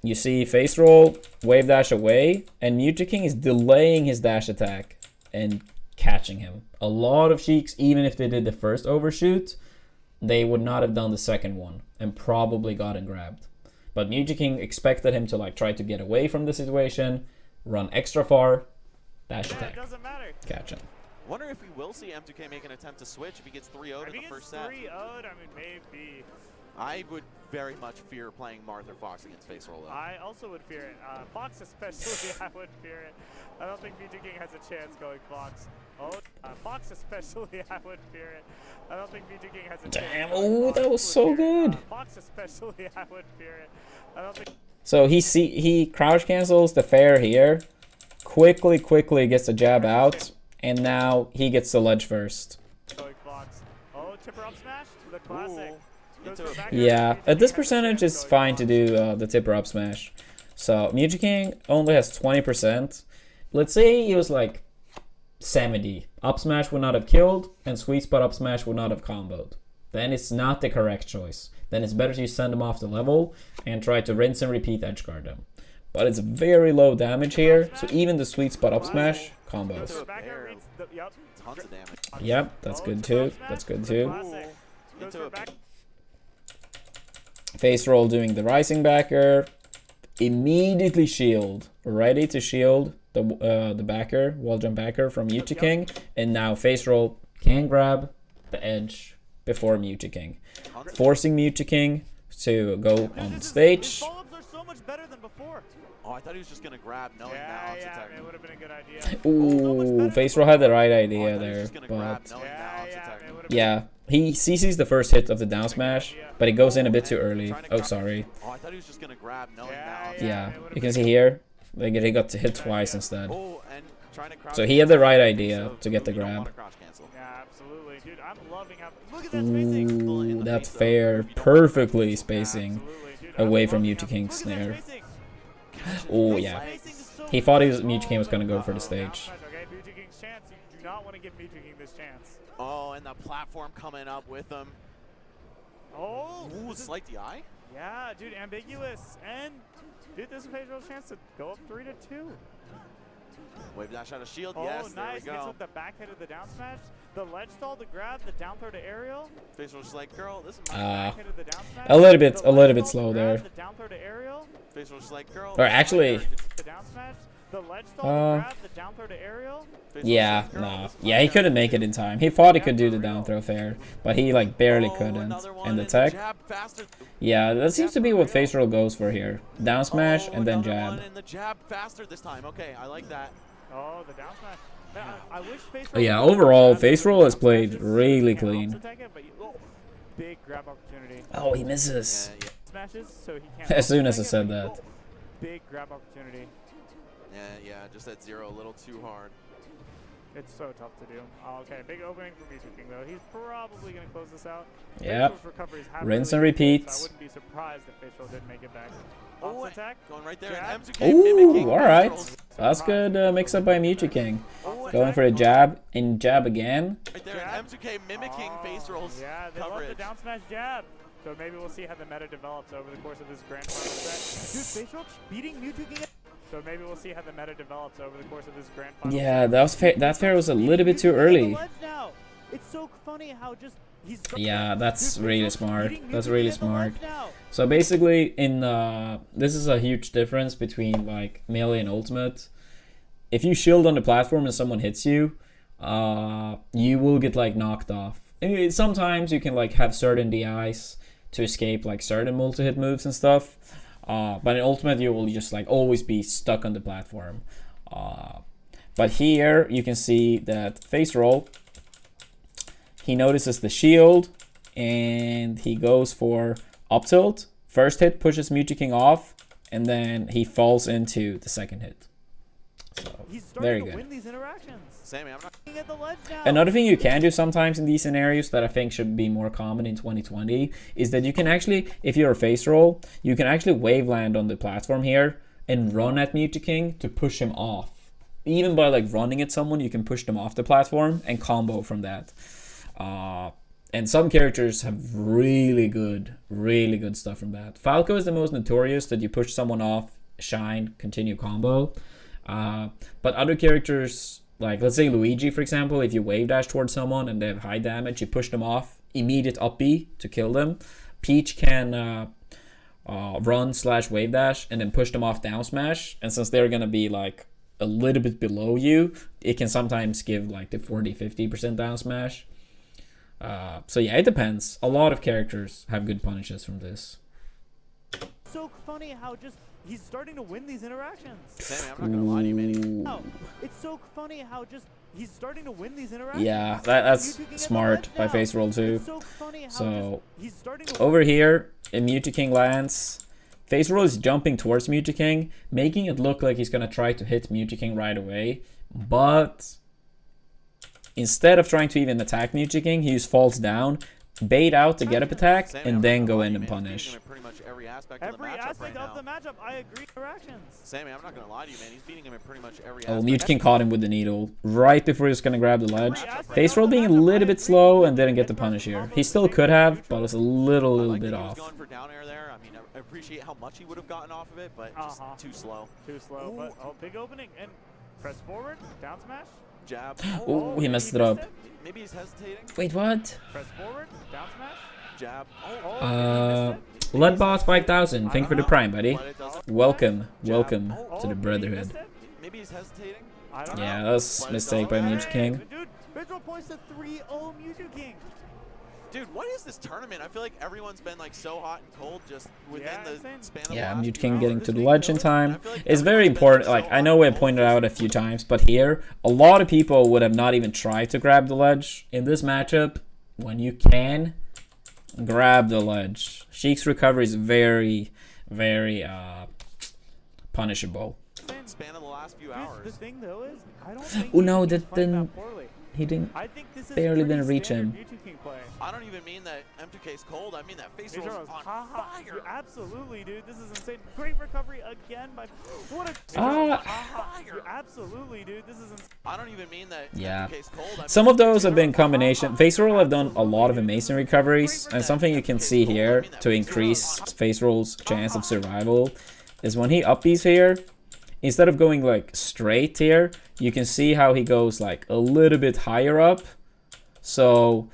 You see Face Roll, wave dash away, and Mutaking is delaying his dash attack and catching him. A lot of Sheiks, even if they did the first overshoot, they would not have done the second one and probably gotten grabbed. But Mutaking expected him to like try to get away from the situation, run extra far, dash attack, catch him. Wonder if we will see M2K make an attempt to switch if he gets 3-0'd in the first set. If he gets 3-0'd, I mean, maybe. I would very much fear playing Marth or Fox against face roll. I also would fear it. Fox especially, I would fear it. I don't think Mewtwo King has a chance going Fox. Oh, Fox especially, I would fear it. I don't think Mewtwo King has a chance. Damn, oh, that was so good. Fox especially, I would fear it. I don't think. So he crouch cancels the fair here, quickly gets the jab out, and now he gets the ledge first. Going Fox. Oh, tipper up smash, the classic. Yeah, at this percentage it's fine to do the tipper up smash. So Mewtwo King only has 20%. Let's say he was like 70. Up smash would not have killed, and sweet spot up smash would not have comboed. Then it's not the correct choice. Then it's better to send them off the level and try to rinse and repeat edgeguard them. But it's very low damage here, so even the sweet spot up smash combos. Yep, that's good too. That's good too. Face roll doing the rising backer. Immediately shield. Ready to shield the backer, wall jump backer from Mewtwo King. And now face roll can grab the edge before Mewtwo King. Forcing Mewtwo King to go on the stage. Oh, I thought he was just going to grab knowing now it's attack. It would have been a good idea. Ooh, face roll had the right idea there. But yeah, he CC's the first hit of the down smash, but it goes in a bit too early. Oh, sorry. Oh, I thought he was just going to grab knowing now. Yeah, you can see here, he got to hit twice instead. So he had the right idea to get the grab. Yeah, absolutely. Dude, I'm loving how... Look at that spacing! Ooh, that fair, perfectly spacing away from Mewtwo King's snare. Oh, yeah. He thought Mewtwo King was going to go for the stage. Okay, Mewtwo King's chance. You do not want to give Mewtwo King this chance. Oh, and the platform coming up with him. Oh! Ooh, slight DI? Yeah, dude, ambiguous. And, dude, this is a favorable chance to go up 3-2. Wave dash out of shield. Oh, yes, nice. there we go. Gets up the back hit of the down smash. The ledge stall to grab, the down throw to aerial. Face roll's like, girl, this is my back hit of the down smash. A little bit slow there. The down throw to aerial. Face roll's like, girl. Or actually, the down smash. The ledge stall to grab, the down throw to aerial. Yeah, no. Yeah, he couldn't make it in time. He thought he could do the down throw fair, but he like barely couldn't. And the tech. Yeah, that seems to be what face roll goes for here. Down smash and then jab. And the jab faster this time. Okay, I like that. Oh, the down smash. I wish face roll. Yeah, overall, face roll has played really clean. Big grab opportunity. Oh, he misses. Smashes, so he can't. As soon as I said that. Big grab opportunity. Yeah, just that zero a little too hard. It's so tough to do. Okay, big opening for Mewtwo King though. He's probably going to close this out. Yep. Rinse and repeat. I wouldn't be surprised if Facial didn't make it back. Oh, attack. Going right there. Ooh, alright. That's good mix up by Mewtwo King. Going for a jab and jab again. Right there, M2K mimicking face rolls. Yeah, they love the down smash jab. So maybe we'll see how the meta develops over the course of this grand final set. Dude, Facial beating Mewtwo King. So maybe we'll see how the meta develops over the course of this grand final. Yeah, that fair was a little bit too early. It's so funny how just yeah, that's really smart. That's really smart. So basically, in this is a huge difference between like melee and ultimate. If you shield on the platform and someone hits you, you will get like knocked off. Sometimes you can like have certain DIs to escape like certain multi-hit moves and stuff. But in ultimate, you will just like always be stuck on the platform. But here you can see that face roll. He notices the shield and he goes for up tilt. First hit pushes Mewtwo King off, and then he falls into the second hit. So very good. Win these interactions. Sammy, I'm not at the ledge now. Another thing you can do sometimes in these scenarios that I think should be more common in 2020 is that you can actually, if you're a face roll, you can actually wave land on the platform here and run at Mewtwo King to push him off. Even by like running at someone, you can push them off the platform and combo from that. And some characters have really good stuff from that. Falco is the most notorious that you push someone off, shine, continue combo. But other characters, like let's say Luigi, for example, if you wave dash towards someone and they have high damage, you push them off, immediate up B to kill them. Peach can run/wave dash and then push them off down smash. And since they're gonna be like a little bit below you, it can sometimes give like the 40-50% down smash. So yeah, it depends. A lot of characters have good punishes from this. So funny how just he's starting to win these interactions. Sammy, I'm not gonna lie to you, man. Oh, it's so funny how just he's starting to win these interactions. Yeah, that's smart by face roll too. So funny how So he's starting to over here in Mewtwo lands, face roll is jumping towards Mewtwo, making it look like he's gonna try to hit Mewtwo right away, but instead of trying to even attack Mewtwo, he just falls down, bait out to get up attack, and then go in and punish. Every aspect of the matchup, I agree. Interactions. Sammy, I'm not gonna lie to you, man. He's beating him in pretty much every Oh, aspect. Mewtwo caught him with the needle right before he was gonna grab the ledge. Face roll being a little bit slow and didn't get the punish here. He still could have, but was a little bit off. Going for down air there. I mean, I appreciate how much he would have gotten off of it, but just too slow. Too slow. Ooh. But big opening and press forward, down smash, jab. Oh, he messed it up. Maybe he's hesitating. Wait, what? Press forward, down smash, jab. Leadbot 5000, thank you for the prime, buddy. Welcome to the Brotherhood. Maybe he's hesitating. Yeah, that's a mistake by Mewtwo. Dude, visual points to 3-0 Mewtwo. Dude, what is this tournament? I feel like everyone's been like so hot and cold just within the span of the last Mewtwo getting to the ledge in time is very important. Like, I know we have pointed out a few times, but here, a lot of people would have not even tried to grab the ledge. In this matchup, when you can grab the ledge, Sheik's recovery is very, very punishable. Span of the last few hours. The thing though is, I don't think he barely didn't reach him. I don't even mean that M2K's cold. I mean that face roll is on fire. Absolutely, dude. This is insane. Great recovery again by what a fire. Absolutely, dude. This is insane. I don't even mean that M2K's cold. Some of those have been combination. Face roll have done a lot of amazing recoveries, and something you can see here to increase face roll's chance of survival is when he up these here. Instead of going like straight here, you can see how he goes like a little bit higher up. So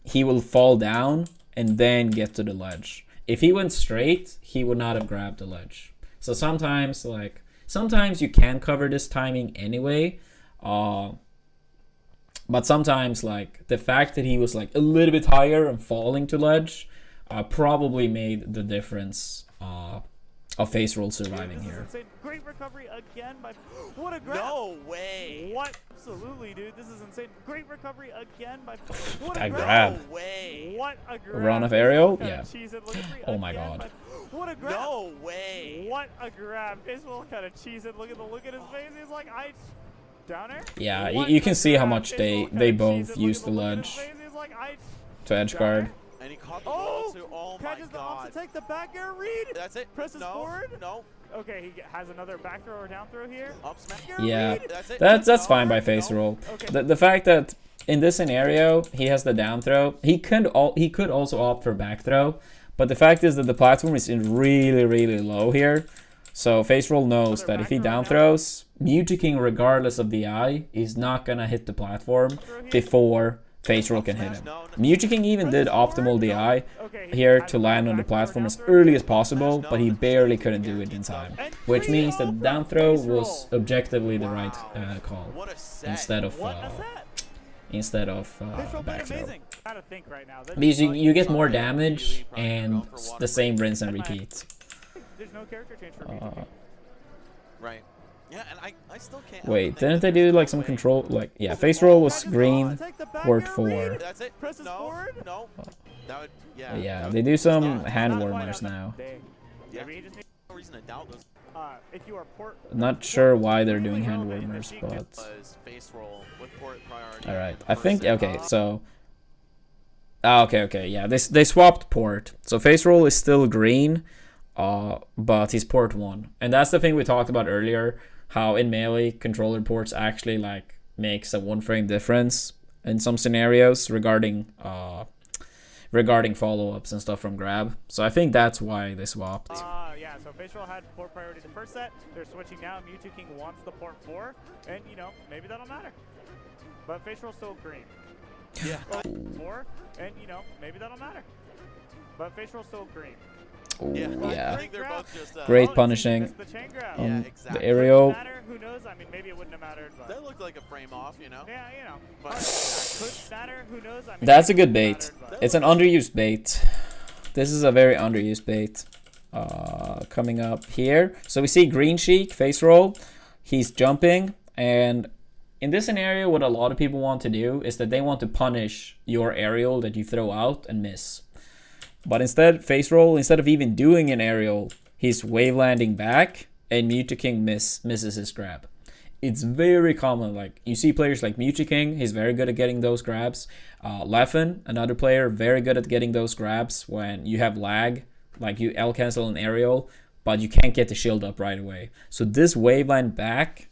he will fall down and then get to the ledge. If he went straight, he would not have grabbed the ledge. So sometimes you can cover this timing anyway. But sometimes like the fact that he was like a little bit higher and falling to ledge probably made the difference of face roll surviving here. Great recovery again by what a grab. No way. What? Absolutely, dude. This is insane. Great recovery again by what that a grab. No way. What a grab. Run of aerial? Yeah. Oh my god. What a grab. No way. What a grab. Face roll kind of cheese it. Look at his face. He's like, down air? Yeah, you can see how much they both use the ledge to edge guard. And he caught the ball too. Oh my catches god. the take the back air read. That's it. Presses forward. No. Okay, he has another back throw or down throw here. Up smash. Yeah, That's it. that's fine by face roll. Okay. The fact that in this scenario he has the down throw, he could also opt for back throw, but the fact is that the platform is in really low here. So face roll knows that if he down throws, Mewtwo regardless of the eye is not gonna hit the platform before face roll can hit him. Mewtwo even did optimal DI here to land on the platform as early as possible, but he barely couldn't do it in time, which means that down throw was objectively the right call instead of back throw. Because you get more damage and the same rinse and repeat. There's no character change for Mewtwo. Right. Yeah, and I still can't. Wait, didn't they do like some control? Like, yeah, face roll was green, port 4. That's it. Presses forward. No. That would, Yeah, they do some hand warmers now. Yeah. No reason to doubt those. If you are port. Not sure why they're doing hand warmers, but. Face roll with port priority. All right, I think okay. So. Okay, yeah. They swapped port, so face roll is still green, but he's port 1, and that's the thing we talked about earlier. How in melee controller ports actually like makes a 1 frame difference in some scenarios regarding follow-ups and stuff from grab. So I think that's why they swapped. Yeah, so face roll had port priority the first set. They're switching now. Mewtwo wants the port 4, and maybe that'll matter. But face roll's still green. Yeah. 4, and maybe that'll matter. But face roll's still green. Ooh, yeah. Just, great punishing on the aerial. Who knows? I mean, maybe it wouldn't have mattered. But that looked like a frame off, you know? Yeah, you know. But could matter? Who knows? I mean, that's a good bait. It's an underused bait. This is a very underused bait. Coming up here. So we see Green Sheik, face roll. He's jumping. And in this scenario, what a lot of people want to do is that they want to punish your aerial that you throw out and miss. But instead, face roll, instead of even doing an aerial, he's wave landing back, and Mewtwo misses his grab. It's very common. Like, you see players like Mewtwo, he's very good at getting those grabs. Leffen, another player, very good at getting those grabs when you have lag, like you L cancel an aerial, but you can't get the shield up right away. So this wave land back,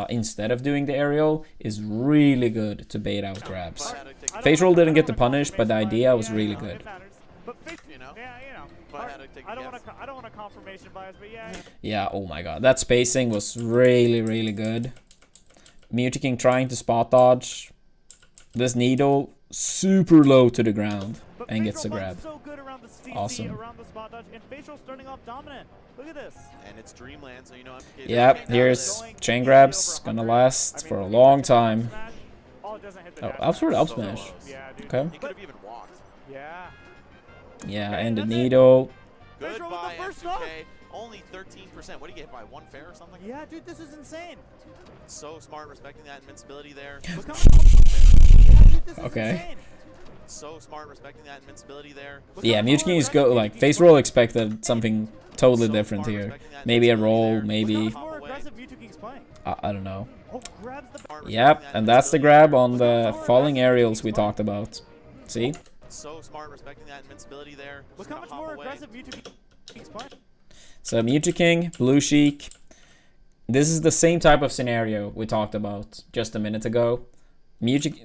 instead of doing the aerial, is really good to bait out grabs. Face roll didn't get the punish, but the idea was really good. you know? Yeah, you know. I don't want a confirmation bias, but yeah. Yeah, oh my god. That spacing was really, really good. Mewtwo trying to spot dodge. This needle super low to the ground and gets a grab. So good around the CC, awesome. Around the spot dodge, and facial starting off dominant. Look at this. And it's Dreamland, so you know. Yep, here's chain grabs. Gonna last for a long time. Oh, it doesn't hit the up smash. Yeah, dude. Okay. He could have even walked. Yeah. Yeah, and the needle. Goodbye, M2K. Only 13%. What do you get by one fair or something? Yeah, dude, this is insane. So smart, respecting that invincibility there. Okay. So smart, respecting that invincibility there. Yeah, Mewtwo is go like face roll expected something totally different here. Maybe a roll, maybe. I don't know. Yep, and that's the grab on the falling aerials we talked about. See? So smart, respecting that invincibility there. Look how much more aggressive Mewtwo King's playing. So Mewtwo King, Blue Sheik. This is the same type of scenario we talked about just a minute ago.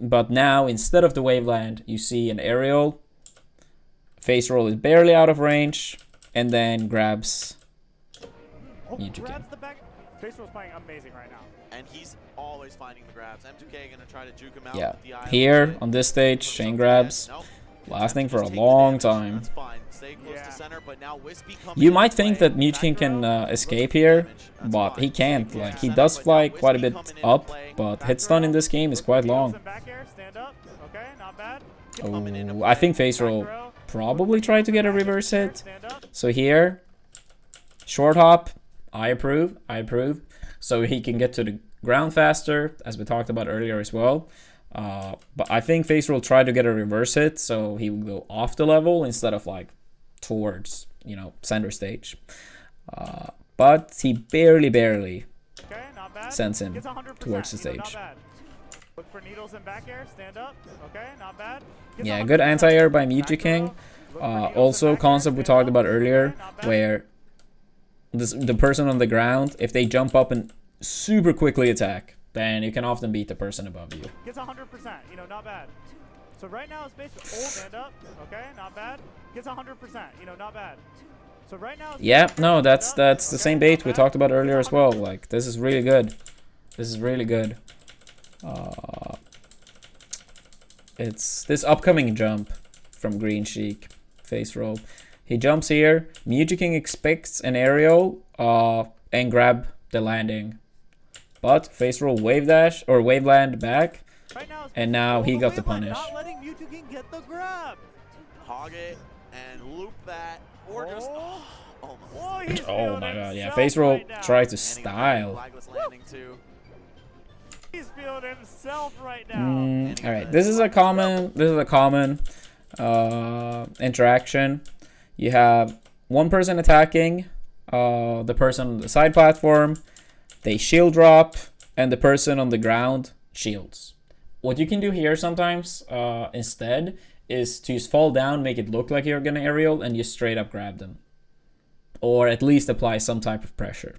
But now, instead of the waveland, you see an aerial. Face roll is barely out of range, and then grabs Mewtwo King. Face roll's playing amazing right now. And he's always finding the grabs. M2K gonna try to juke him out. Yeah, with the here on this stage, chain grabs, lasting for a long time. That's fine. Stay close to center, but now Wispy you might think that Mewtwo can escape here, but he can't. Like, he does fly quite a bit up, but hit stun in this game is quite long. Oh, I think face roll probably tried to get a reverse hit. So here, short hop, I approve. So he can get to the ground faster, as we talked about earlier as well. But I think face roll tried to get a reverse hit, so he will go off the level instead of like towards, you know, center stage. But he barely sends him towards the stage. Look for needles and back air, stand up. Okay, not bad. Yeah, good anti-air by Mewtwo King. Also, concept we talked about earlier, where the person on the ground, if they jump up and super quickly attack, then you can often beat the person above you. Gets 100%, you know, not bad. So right now it's basically stand up, okay, not bad. Gets 100%, you know, not bad. So right now. Yeah, no, that's the same bait we talked about earlier as well. Like, this is really good. This is really good. It's this upcoming jump from Green Sheik, face roll. He jumps here. Mewtwo King expects an aerial and grab the landing. But face roll wave dash or wave land back. And now he got the punish. Not letting Mewtwo King get the grab. Hog it and loop that. Or just oh my god, yeah. Face roll tried to style. He's feeling himself right now. Alright, this is a common interaction. You have one person attacking, the person on the side platform, they shield drop, and the person on the ground shields. What you can do here sometimes instead is to just fall down, make it look like you're gonna aerial, and you straight up grab them. Or at least apply some type of pressure.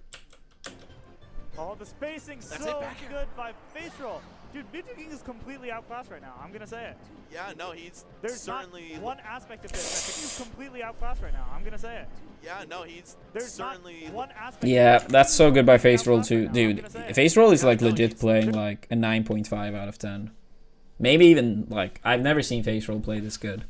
Oh, the spacing so good by face roll. Dude, Mewtwo King is completely outclassed right now. I'm gonna say it. Yeah, no, he's certainly not one aspect of this that he's completely outclassed right now. I'm gonna say it. Yeah, no, he's certainly not one aspect. Yeah, that's so good by face roll too, dude. Face roll is like legit playing like a 9.5 out of 10. Maybe even like I've never seen face roll play this good.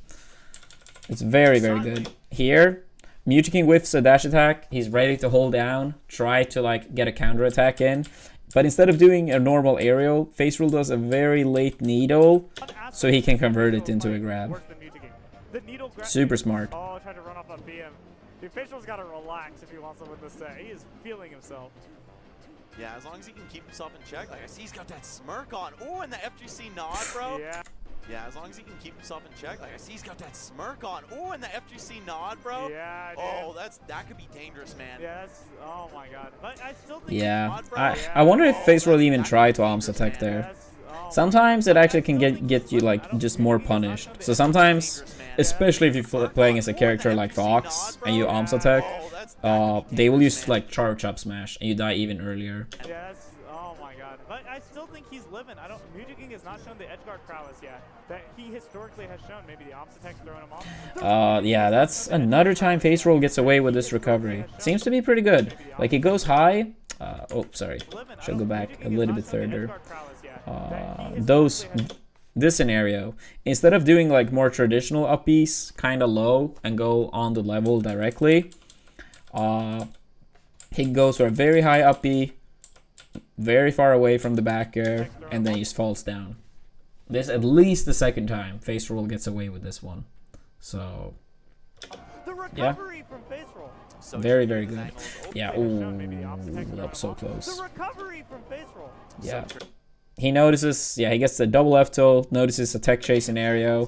It's very good. Here, Mewtwo whiffs a dash attack. He's ready to hold down, try to like get a counter attack in. But instead of doing a normal aerial, Face Rule does a very late needle, so he can convert it into a grab. Super smart. Oh, tried to run off on BM. Dude, Face Rule's got to relax if he wants to win this set. He is feeling himself. Yeah, as long as he can keep himself in check. Like, I see he's got that smirk on. Oh, and the FGC nod, bro. Yeah. Yeah, as long as he can keep himself in check. Like, I see he's got that smirk on. Oh, and the FGC nod, bro. Yeah, dude. Oh, that could be dangerous, man. Yeah, that's, oh my god. But I still think Yeah, nod, I wonder if Face Rule even tried to arms attack there. Sometimes it actually can get you like just more punished. So sometimes, especially if you're playing as a character like Fox and you arms attack, they will use like charge up smash and you die even earlier. Yeah, that's, oh my god. But I still think he's living. Mewtwo has not shown the edge guard prowess yet that he historically has shown. Maybe the arms attack's throwing him off. Yeah, that's another time Face Roll gets away with this recovery. Seems to be pretty good. Like he goes high. Oh, sorry. Should go back a little bit further. This scenario, instead of doing like more traditional up Bs, kind of low and go on the level directly, he goes for a very high up B, very far away from the back air, and then he just falls down. This at least the second time Face Roll gets away with this one. So yeah, very good. Yeah, ooh, that was so close. Yeah. He notices, yeah, he gets the double F tilt, notices a tech chase scenario,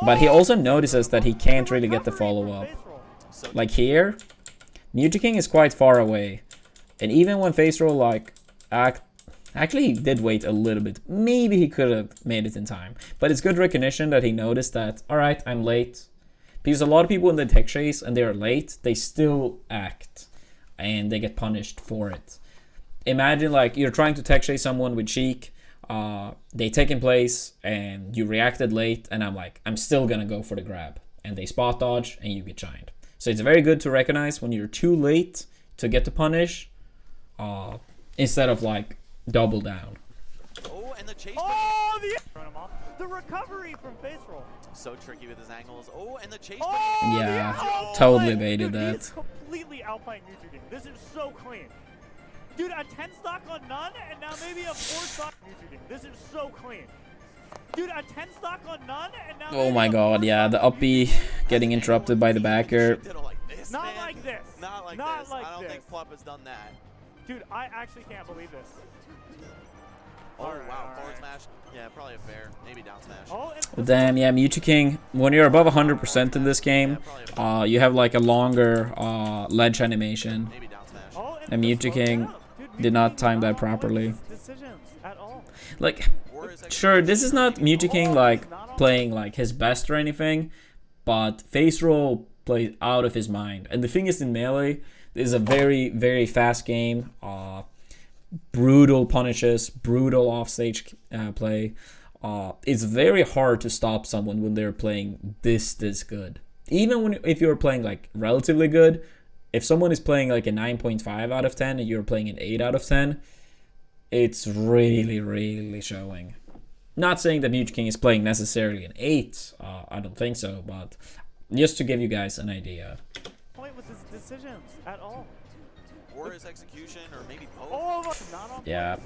but he also notices that he can't really get the follow-up. Like here, Mewtwo is quite far away, and even when Face Roll like actually he did wait a little bit, maybe he could have made it in time, but it's good recognition that he noticed that, alright, I'm late, because a lot of people in the tech chase and they are late, they still act, and they get punished for it. Imagine like you're trying to tech chase someone with Cheek, they take in place and you reacted late, and I'm still gonna go for the grab, and they spot dodge and you get shined. So it's very good to recognize when you're too late to get the punish, instead of like double down. Oh, and the chase. Oh, the recovery from Face Roll. So tricky with his angles. Oh, and the chase. Oh, yeah, totally baited that. He's completely outplaying Mewtwo. This is so clean. Dude, a 10 stock on none, and now maybe a 4 stock Mewtwo. This is so clean. Dude, a 10 stock on none, and now oh my god, yeah, the up B getting interrupted by the backer. Not like this. Not like this. I don't think Plup has done that. Dude, I actually can't believe this. Oh, wow, forward smash. Yeah, probably a fair. Maybe down smash. Oh, damn, yeah, Mewtwo, when you're above 100% in this game, you have like a longer ledge animation. Maybe down smash. And Mewtwo did not time that properly. Like, sure, this is not Mewtwo like playing like his best or anything, but Face Roll plays out of his mind. And the thing is, in Melee, this is a very fast game. Brutal punishes, brutal offstage play. It's very hard to stop someone when they're playing this good. Even if you're playing like relatively good, if someone is playing like a 9.5 out of 10 and you're playing an 8 out of 10, it's really showing. Not saying that Mewtwo is playing necessarily an 8, I don't think so, but just to give you guys an idea. Point with his decisions at all. Or his execution, or maybe both. Oh, yeah.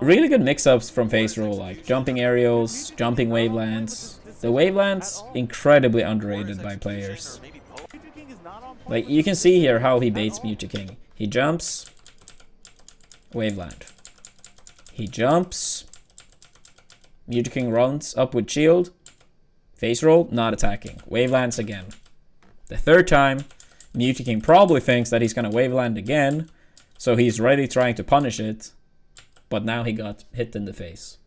Really good mix-ups from Face Roll, like jumping aerials, jumping wavelands. The wavelands, incredibly underrated by players. Like, you can see here how he baits Mewtwo. He jumps, waveland. He jumps, Mewtwo runs up with shield, Face Roll, not attacking. Wavelands again. The third time, Mewtwo probably thinks that he's gonna waveland again, so he's ready trying to punish it, but now he got hit in the face.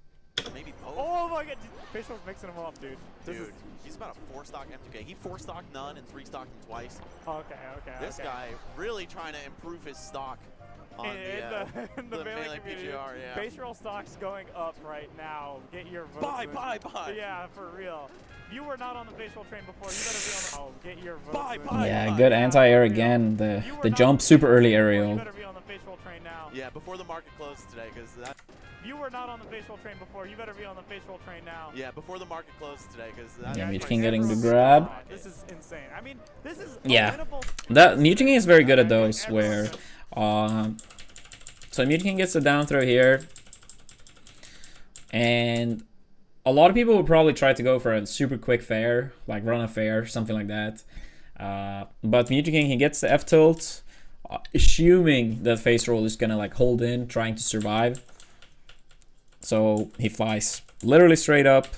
Oh my god, Face Roll's mixing him up, dude. Dude, he's about a 4-stock M2K. He 4-stocked none and 3-stocked him twice. Okay. This guy really trying to improve his stock. on in the Melee community. PGR, yeah. Base roll stocks going up right now. Get your votes. Buy. Yeah, for real. If you were not on the base roll train before, you better be on the get your votes. Yeah, good anti-air again. The jump super early aerial. You better be on the base roll train now. Yeah, before the market closes today, because that. If you were not on the base roll train before, you better be on the base roll train now. Yeah, before the market closes today, because that. Yeah, Mewtwo King getting the grab. This is insane. I mean, this is that Mewtwo King is very good at those where, so Mewtwo King gets the down throw here, and a lot of people would probably try to go for a super quick fair, like run a fair, something like that. But Mewtwo King, he gets the F tilt, assuming that face roll is gonna like hold in, trying to survive. So he flies literally straight up,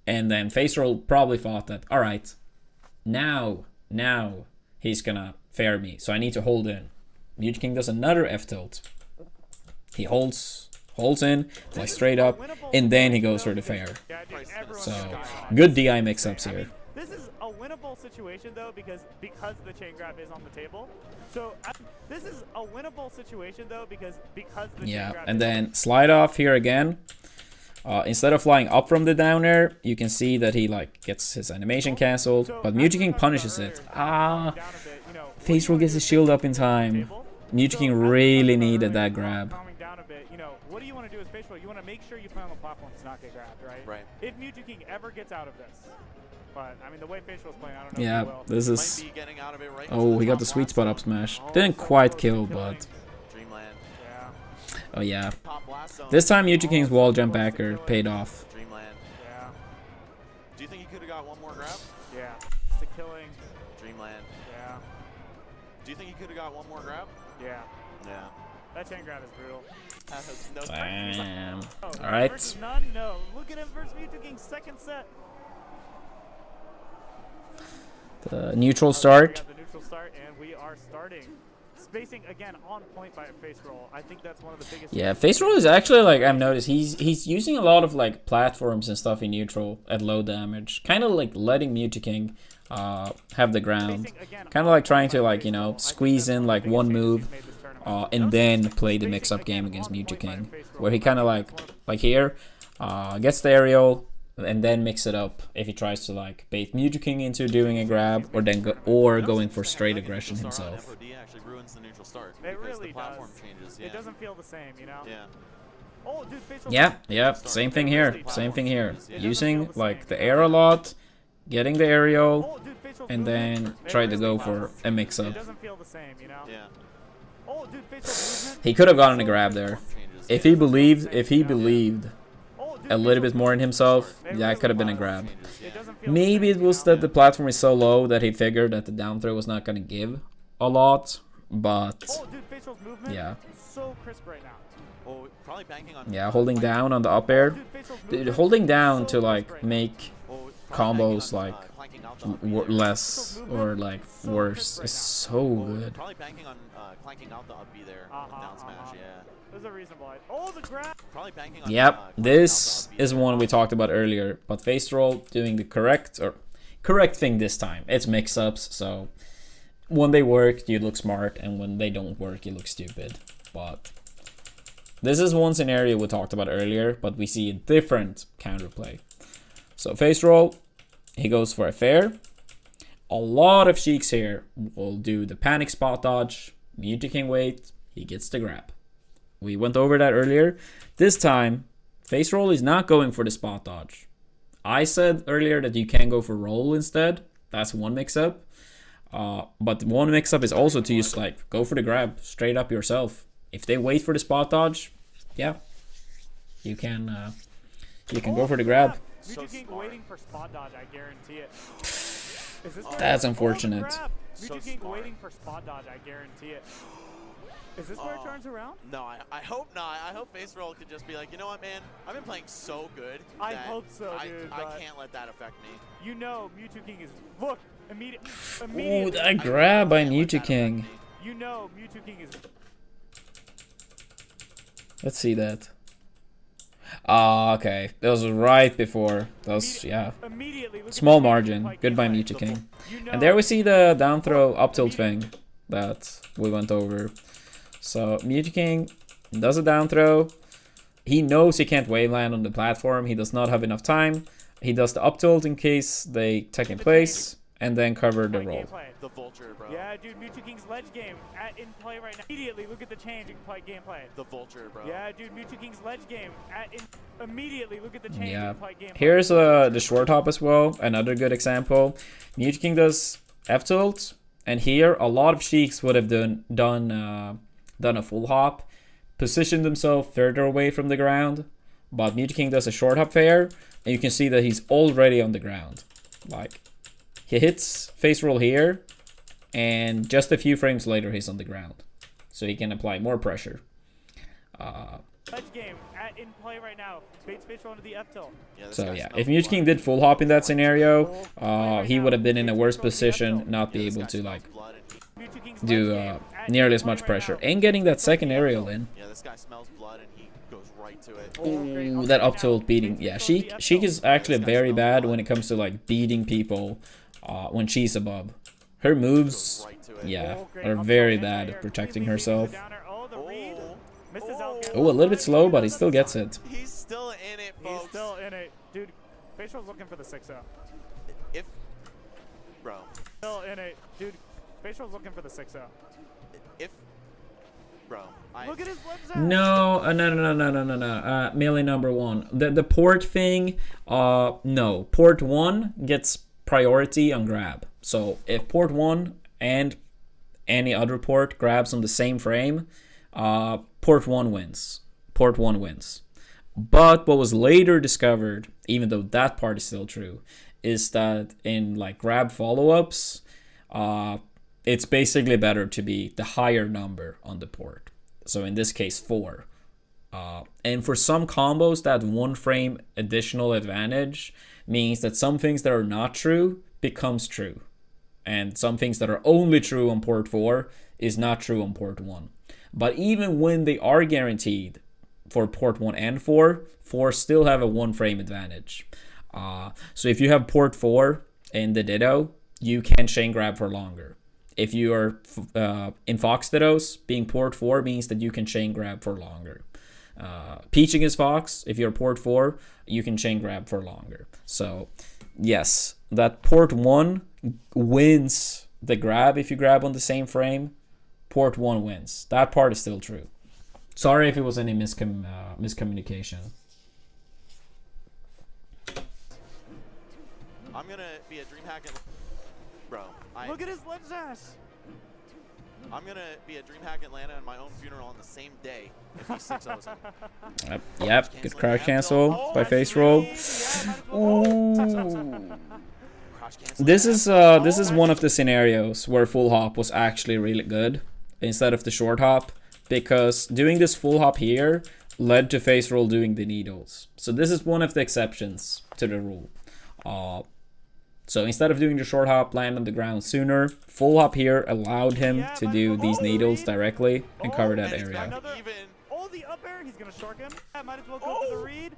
and then face roll probably thought that, all right, now he's gonna fair me, so I need to hold in. Mewtwo King does another F tilt. He holds in, flies straight up, and then he goes for the fair. So good DI mix-ups here. This is a winnable situation though because the chain grab is on the table. So this is a winnable situation though because the chain grab and then slide off here again. Instead of flying up from the down air, you can see that he like gets his animation cancelled, but Mewtwo King punishes it. Face roll gets his shield up in time. Mewtwo King really needed that grab. What do you want to do as face roll? You want to make sure you play on the platform to not get grabbed, right? Right. If Mewtwo King ever gets out of this, but I mean the way face roll's playing, I don't know. Yeah, if he will. this is. Might be getting out of it right Oh, he got the sweet spot up smash. Didn't quite kill, but. Dreamland. Yeah. Oh yeah. Top blast zone. This time Mewtwo King's wall jump backer paid off. Dreamland. Yeah. Do you think he could have got one more grab? Yeah. It's the killing. Dreamland. Yeah. Do you think he could have got one more grab? Yeah. Yeah. That chain grab is brutal. Damn. Oh, Alright. Versus none? No. Look at him versus Mewtwo King's second set. The neutral start. The neutral start, and we are starting. Spacing again on point by a face roll. I think that's one of the biggest. Yeah, face roll is actually like I've noticed he's using a lot of like platforms and stuff in neutral at low damage, kind of like letting Mewtwo King have the ground, kind of like trying to like squeeze in like one move, and then play the mix-up game against Mewtwo King, where he kind of like here gets the aerial and then mix it up if he tries to like bait Mewtwo King into doing a grab or then going for straight aggression himself. It really does. It doesn't feel the same, you know? Yeah. Oh, dude, Yeah, same thing here. Using like the air a lot, getting the aerial, and then try to go for a mix-up. It doesn't feel the same, you know? Yeah. Oh, dude, movement. He could have gotten a grab there. If he believed a little bit more in himself, that could have been a grab. Maybe it was that the platform is so low that he figured that the down throw was not going to give a lot, but yeah. So crisp right now. Oh, probably banking on. Yeah, holding down on the up air. Dude, holding down to like make combos like less or like worse is so good. Probably banking on clanking out the up B there. Down smash, yeah. There's a reasonable. Oh, the grab. Probably banking on. Yep, this is one we talked about earlier. But face roll doing the correct thing this time. It's mix-ups, so when they work, you look smart, and when they don't work, you look stupid. But this is one scenario we talked about earlier, but we see a different counterplay. So face roll, he goes for a fair. A lot of Sheiks here will do the panic spot dodge. Mewtwo King wait, he gets the grab. We went over that earlier. This time, face roll is not going for the spot dodge. I said earlier that you can go for roll instead. That's one mix-up. But one mix-up is also to just like go for the grab straight up yourself. If they wait for the spot dodge, yeah, you can go for the grab. Mewtwo King waiting for spot dodge, I guarantee it. That's unfortunate. Mewtwo King waiting for spot dodge, I guarantee it. Is this where it turns around? No, I hope not. I hope face roll could just be like, you know what, man? I've been playing so good. I hope so, dude. I can't let that affect me. You know, Mewtwo King is look immediately. Ooh, that grab by Mewtwo King. You know, Mewtwo King is. Let's see that. Ah, okay. That was right before. That was, yeah. Small margin. Goodbye, Mewtwo King. And there we see the down throw up tilt thing that we went over. So Mewtwo King does a down throw. He knows he can't wave land on the platform. He does not have enough time. He does the up tilt in case they take in place, and then cover the roll. The vulture, bro. Yeah, dude, Mewtwo King's ledge game in play right now. Immediately, look at the change in gameplay. The vulture, bro. Yeah, dude, Mewtwo King's ledge game immediately, look at the change in play gameplay. Here's the short hop as well, another good example. Mewtwo King does F tilt, and here a lot of Sheiks would have done a full hop, positioned himself further away from the ground, but Mewtwo King does a short hop fair, and you can see that he's already on the ground. Like, he hits face roll here, and just a few frames later he's on the ground, so he can apply more pressure. Ledge game in play right now. Baits face roll into the F tilt. So yeah, if Mewtwo King did full hop in that scenario, he would have been in a worse position, not be able to like do nearly as much pressure, and getting that second aerial in. Yeah, this guy smells blood and he goes right to it. Ooh, that up tilt beating. Yeah, Sheik is actually very bad when it comes to like beating people when she's above. Her moves, yeah, are very bad at protecting herself. Oh, a little bit slow, but he still gets it. He's still in it, folks. He's still in it. Dude, Facial's looking for the 6-0. Bro. Still in it. Dude, Facial's looking for the 6-0. Look at his left No, melee number 1. The port thing, no. Port 1 gets priority on grab. So if port 1 and any other port grabs on the same frame, port 1 wins. Port 1 wins. But what was later discovered, even though that part is still true, is that in like grab follow-ups, it's basically better to be the higher number on the port. So in this case, 4. And for some combos, that 1 frame additional advantage means that some things that are not true becomes true. And some things that are only true on port 4 is not true on port 1. But even when they are guaranteed for port 1 and 4, 4 still have a 1 frame advantage. So if you have port 4 in the Ditto, you can chain grab for longer. If you are in Fox Dittos, being port 4 means that you can chain grab for longer. Peaching is Fox. If you're port 4, you can chain grab for longer. So yes, that port 1 wins the grab if you grab on the same frame. Port 1 wins. That part is still true. Sorry if it was any miscommunication. I'm gonna be a DreamHack and look at his ledge dash. I'm gonna be a DreamHack Atlanta in my own funeral on the same day if he 6-0s him. Yep, good crouch cancel by face roll. Ooh. This is one of the scenarios where full hop was actually really good instead of the short hop, because doing this full hop here led to face roll doing the needles. So this is one of the exceptions to the rule. So instead of doing the short hop, land on the ground sooner, full hop here allowed him to do these needles directly and cover that area. The up air, he's gonna shark him. Might as well go for the read.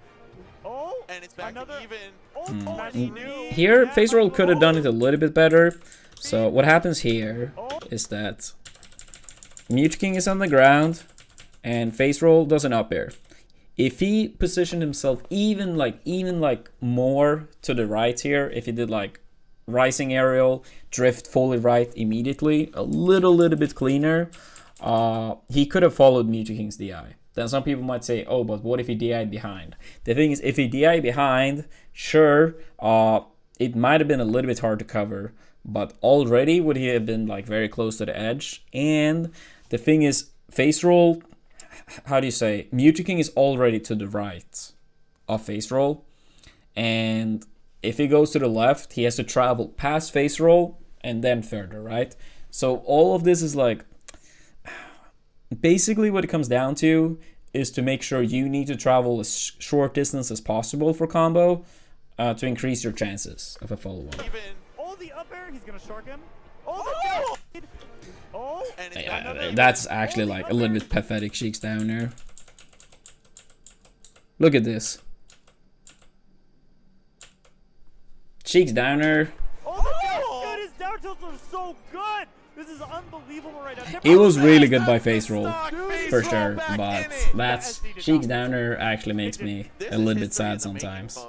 And it's back to even. Here, face roll could have done it a little bit better. So what happens here is that Mewtwo King is on the ground and face roll does an up air. If he positioned himself even more to the right here, if he did like rising aerial, drift fully right immediately, a little bit cleaner, he could have followed Mewtwo King's DI. Then some people might say, oh, but what if he DI'd behind? The thing is, if he DI'd behind, sure, it might have been a little bit hard to cover, but already would he have been like very close to the edge. And the thing is, face roll, how do you say, Mewtwo King is already to the right of face roll, and if he goes to the left, he has to travel past face roll and then further, right? So all of this is like, basically what it comes down to is to make sure you need to travel as short distance as possible for combo to increase your chances of a follow-up. The up air, he's gonna shark him. That's actually like a little bit pathetic. Sheik's down there. Look at this. Sheik's down there. Good, his down tilts are so good. This is unbelievable right now. It was really good by face roll, for sure, but that's Sheik's downer actually makes me a little bit sad sometimes.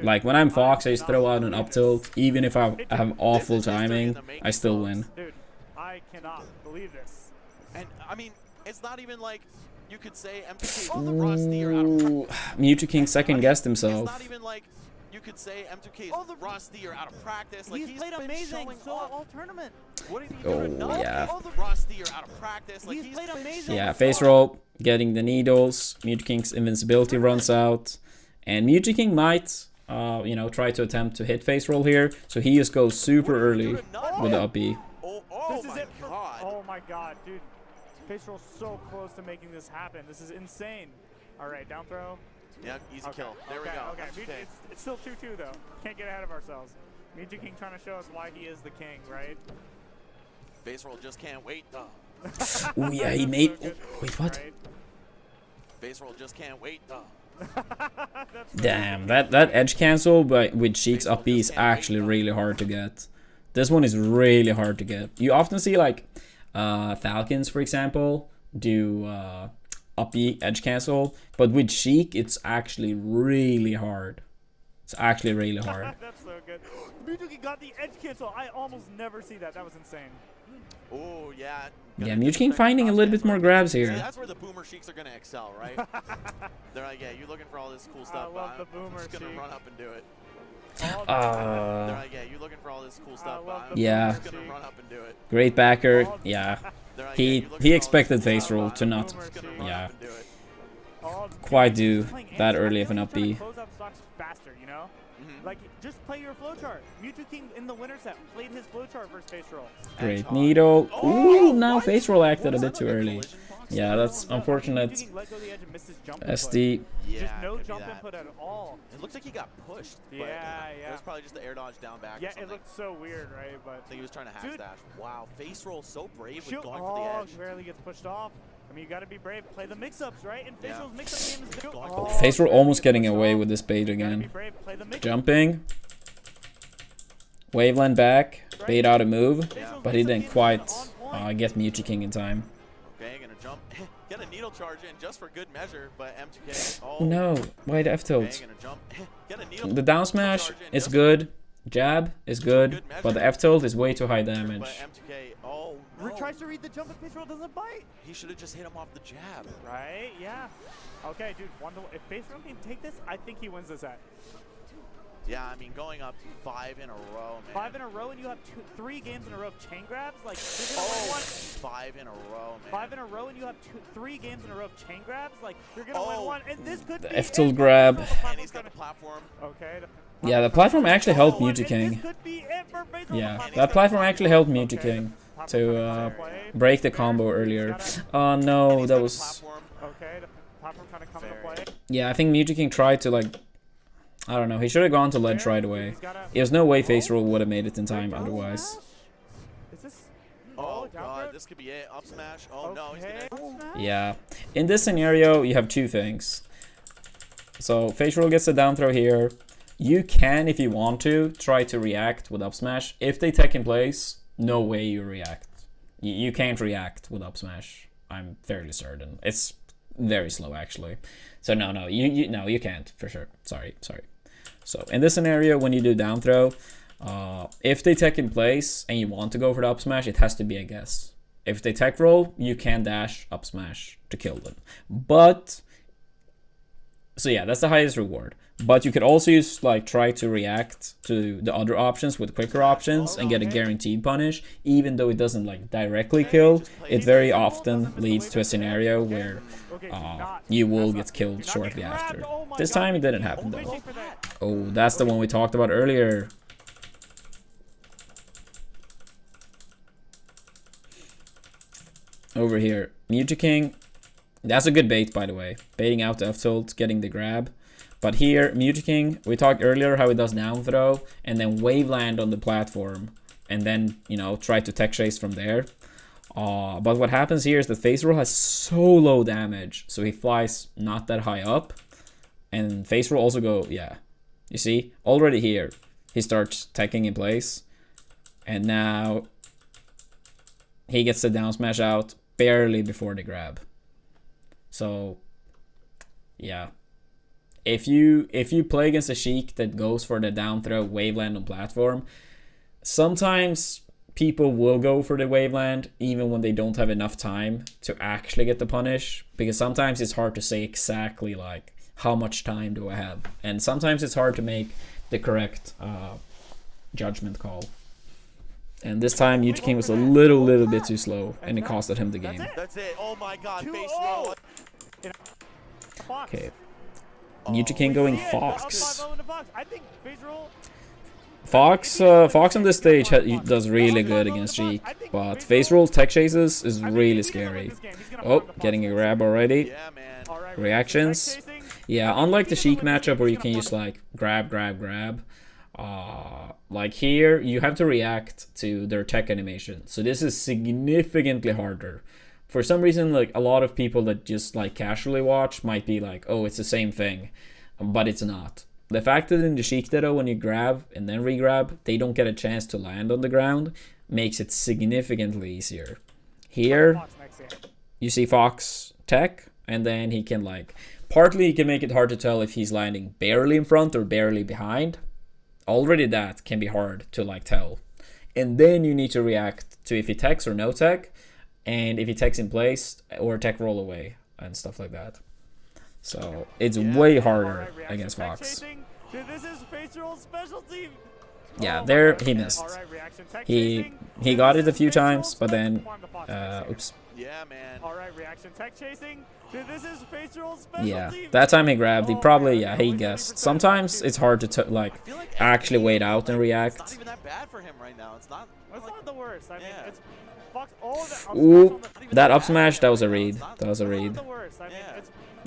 Like when I'm Fox, I just throw out an up tilt, even if I have awful timing, I still win. Dude, I cannot believe this. And I mean, it's not even like you could say M2K is rusty or out of practice. Mewtwo King second guessed himself. It's not even like you could say M2K is rusty or out of practice. Like he's played amazing all tournament. What did he do? Yeah. Rusty or out of practice. Like he's played amazing. Yeah, face roll, getting the needles. Mewtwo King's invincibility runs out, and Mewtwo King might, you know, try to attempt to hit face roll here. So he just goes super early with the up B. This is it. Oh my god, dude. Face roll's so close to making this happen. This is insane. All right, down throw. Yeah, easy kill. There we go. Okay. It's still 2-2 though. Can't get ahead of ourselves. Mewtwo King trying to show us why he is the king, right? Face roll just can't wait though. Oh yeah, he made. Oh, wait, what? Right? Face roll just can't wait though. Damn, that edge cancel with Sheik's up B is actually really hard to get. This one is really hard to get. You often see like Falcons, for example, do up B edge cancel, but with Sheik, it's actually really hard. It's actually really hard. That's so good. Mewtwo King got the edge cancel. I almost never see that. That was insane. Oh yeah. Yeah, Mewtwo King finding a little bit more grabs here. See, that's where the boomer Sheiks are gonna excel, right? They're like, yeah, you're looking for all this cool stuff. I love the boomer I'm just gonna Sheik. Run up and do it. They're like, yeah, you're looking for all this cool stuff. Yeah. I'm just gonna run up and do it. Great backer. Yeah. He expected face roll to not, yeah, quite do that early of an up B. Faster, you know? Like, just play your flowchart. Mewtwo King in the winter set played his flowchart versus face roll. Great needle. Ooh, now face roll acted a bit too early. Yeah, that's unfortunate. SD. Just no jump input at all. It looks like he got pushed. Yeah. It was probably just the air dodge down back. Yeah, it looked so weird, right? But I think he was trying to hack dash. Wow, face roll so brave with Shoot. going for the edge. Barely gets pushed off. I mean, you got to be brave. Play the mix-ups, right? And face roll's mix-up game is good. Face roll almost getting away with this bait again. Jumping. Waveland back. Bait out a move, but he didn't quite get Mewtwo King in time. Okay, gonna jump. Get a needle charge in just for good measure, but M2K. Oh no, why F tilt? Okay, gonna jump. Get a needle the down smash is good. Jab is good, but the F tilt is way too high damage. But M2K, oh no. Tries to read the jump and face roll doesn't bite. He should have just hit him off the jab. Right? Yeah. Okay, dude. If face roll can take this, I think he wins this set. Yeah, I mean, going up 5 in a row, man. 5 in a row, and you have 3 games in a row of chain grabs? Like, you're gonna win one. 5 in a row, man. 5 in a row, and you have 3 games in a row of chain grabs? Like, you're gonna win one, and this could be the F tilt grab. And he's got the platform. Okay. Yeah, the platform actually helped Mewtwo King. Yeah, that platform actually helped Mewtwo King to break the combo earlier. Oh no, that was... Okay, the platform kind of come into play. Yeah, I think Mewtwo King tried to, like... I don't know, he should have gone to ledge right away. There's no way face roll would have made it in time otherwise. Is this... Oh god, this could be it. Up smash. Oh no, he's gonna... Yeah. In this scenario, you have two things. So, face roll gets a down throw here. You can, if you want to, try to react with up smash. If they tech in place, no way you react. You can't react with up smash. I'm fairly certain. It's very slow, actually. So no, you can't, for sure. Sorry. So in this scenario, when you do down throw, if they tech in place and you want to go for the up smash, it has to be a guess. If they tech roll, you can dash up smash to kill them. But, so yeah, that's the highest reward. But you could also use, like, try to react to the other options with quicker options and get a guaranteed punish. Even though it doesn't, like, directly kill, it very often leads to a scenario where you will get killed shortly after. This time it didn't happen though. Oh, that's the one we talked about earlier. Over here, Mewtwo King. That's a good bait, by the way. Baiting out the F tilt, getting the grab. But here, Mewtwo King, we talked earlier how he does down throw and then wave land on the platform and then, you know, try to tech chase from there. But what happens here is that face roll has so low damage, so he flies not that high up. And face roll also go, yeah. You see, already here, he starts teching in place. And now he gets the down smash out barely before the grab. So yeah, if you play against a Sheik that goes for the down throw waveland on platform, sometimes people will go for the waveland even when they don't have enough time to actually get the punish, because sometimes it's hard to say exactly like how much time do I have, and sometimes it's hard to make the correct judgment call. And this time Yuji King was a little bit too slow, and it costed him the game. That's it. Oh my god, face roll. Okay. Yuji King going Fox. Fox on this stage does really good against Sheik, but face roll tech chases is really scary. Oh, getting a grab already. Reactions. Yeah, unlike the Sheik matchup where you can use like grab, like here you have to react to their tech animation. So this is significantly harder. For some reason, like a lot of people that just like casually watch might be like, oh, it's the same thing, but it's not. The fact that in the Sheik Ditto, when you grab and then re-grab, they don't get a chance to land on the ground, makes it significantly easier. Here, you see Fox tech, and then he can like, partly he can make it hard to tell if he's landing barely in front or barely behind. Already that can be hard to like tell. And then you need to react to if he techs or no tech, and if he techs in place or tech roll away and stuff like that. So it's way harder against Fox. Dude, this is face roll specialty. Yeah, there he missed. He got it a few times, but then oops. Yeah, man. All right, reaction tech chasing. Dude, this is face roll specialty. Yeah, that time he grabbed. He probably he guessed. Sometimes it's hard to like actually wait out and react. It's not even that bad for him right now. It's not. It's not the worst. I mean, it's Fox. Ooh, that up smash, that was a read. That was a read.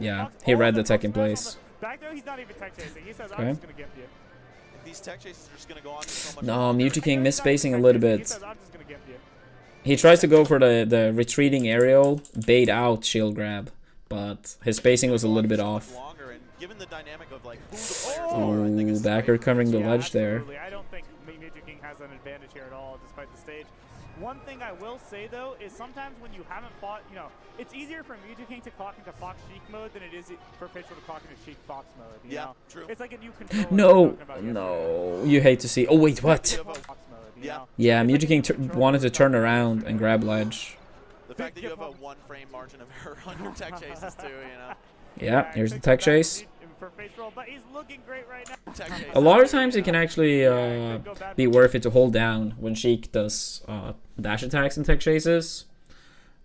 Yeah, he read the tech in place. Back there, he's not even tech chasing. He says, I'm just gonna gimp you. These tech chases are just gonna go on so much. No, Mewtwo King misspacing a little bit. He says, I'm just gonna gimp you. He tries to go for the retreating aerial, bait out shield grab, but his spacing was a little bit off. Ooh, backer covering the ledge there. I don't think Mewtwo King has an advantage here at all, despite the stage. One thing I will say, though, is sometimes when you haven't fought, you know, it's easier for Mewtwo King to clock into Fox Sheik mode than it is for Facial to clock into Sheik Fox mode. You know? True. It's like a new controller. No, you hate to see. Oh, wait, what? Yeah, Mewtwo King wanted to turn around and grab ledge. The fact that you have a 1 frame margin of error on your tech chases, too, you know? Yeah, here's the tech chase. For face roll, but he's looking great right now. A lot of times it can actually be worth it to hold down when Sheik does dash attacks and tech chases.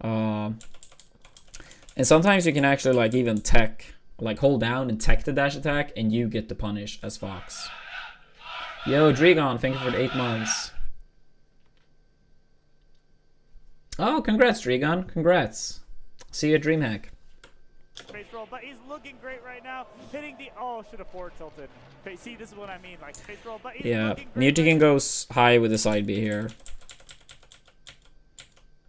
And sometimes you can actually like even tech, like hold down and tech the dash attack, and you get the punish as Fox. Yo, Dregon, thank you for the 8 months. Oh, congrats, Dregon. Congrats. See you at DreamHack. Face roll, but he's looking great right now. Hitting the should have forward tilted. See, this is what I mean. Like face roll, but he's looking great. Mewtwo King goes high with the side B here.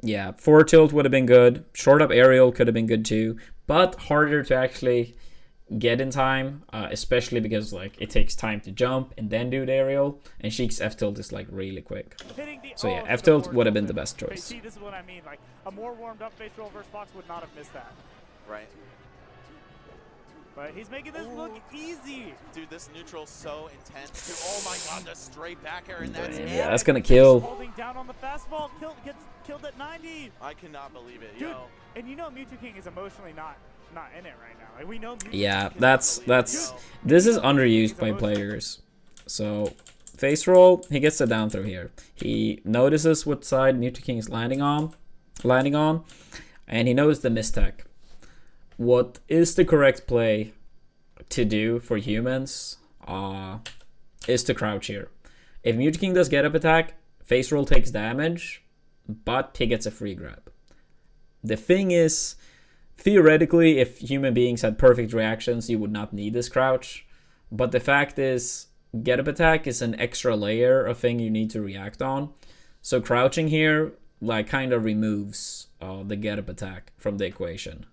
Yeah, forward tilt would have been good. Short up aerial could have been good too, but harder to actually get in time, especially because like it takes time to jump and then do the aerial, and Sheik's F tilt is like really quick. So yeah, F tilt would have been the best choice. See, this is what I mean. Like a more warmed up face roll versus Fox would not have missed that. Right. But he's making this look easy. Dude, this neutral's so intense. Dude, oh my god, the straight back air, and that's yeah, that's gonna kill. Holding down on the fastball, gets killed at 90. I cannot believe it, dude, yo. And you know Mewtwo King is emotionally not in it right now. Like, we know Mewtwo yeah, this is underused by players. So face roll, he gets the down throw here. He notices what side Mewtwo King is landing on, and he knows the mistech. What is the correct play to do for humans is to crouch here. If Mewtwo King does get up attack, face roll takes damage, but he gets a free grab. The thing is, theoretically, if human beings had perfect reactions, you would not need this crouch. But the fact is, get up attack is an extra layer of thing you need to react on. So crouching here like kind of removes the get up attack from the equation.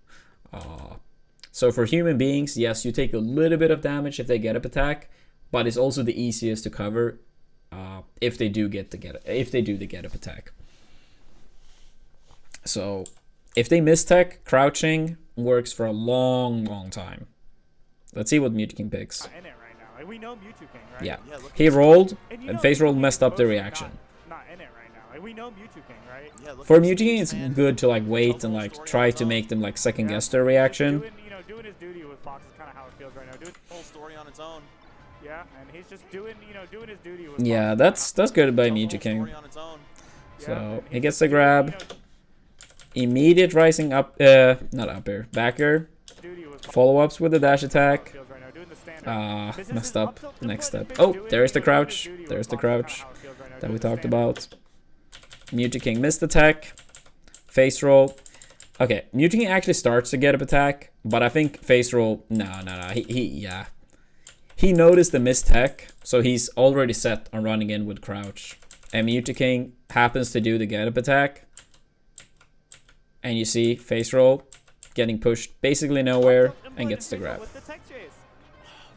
So for human beings, yes, you take a little bit of damage if they get up attack, but it's also the easiest to cover if they do the get up attack. So if they mistech, crouching works for a long time. Let's see what Mewtwo King picks. In it right now. Like, we know Mewtwo King, right? Yeah. He rolled, and face roll messed up the reaction. Not in it right now. Like, we know Mewtwo King, right? Yeah, For Mewtwo King, it's good to like wait and like try to make them like second guess their reaction. Doing his duty with Fox is kind of how it feels right now. Doing whole story on its own. Yeah, and he's just doing his duty with Yeah, Fox. that's good by Mewtwo King. So he gets the grab. Immediate rising up, not up air, back air. Follow-ups with the dash attack. Messed up the next step. Oh, there's the crouch. There's the crouch that we talked about. Mewtwo King missed attack. Face roll. Okay, Mewtwo King actually starts to get up attack, but I think face roll, no. He noticed the missed tech, so he's already set on running in with crouch. And Mewtwo King happens to do the get up attack. And you see face roll getting pushed basically nowhere and gets the grab.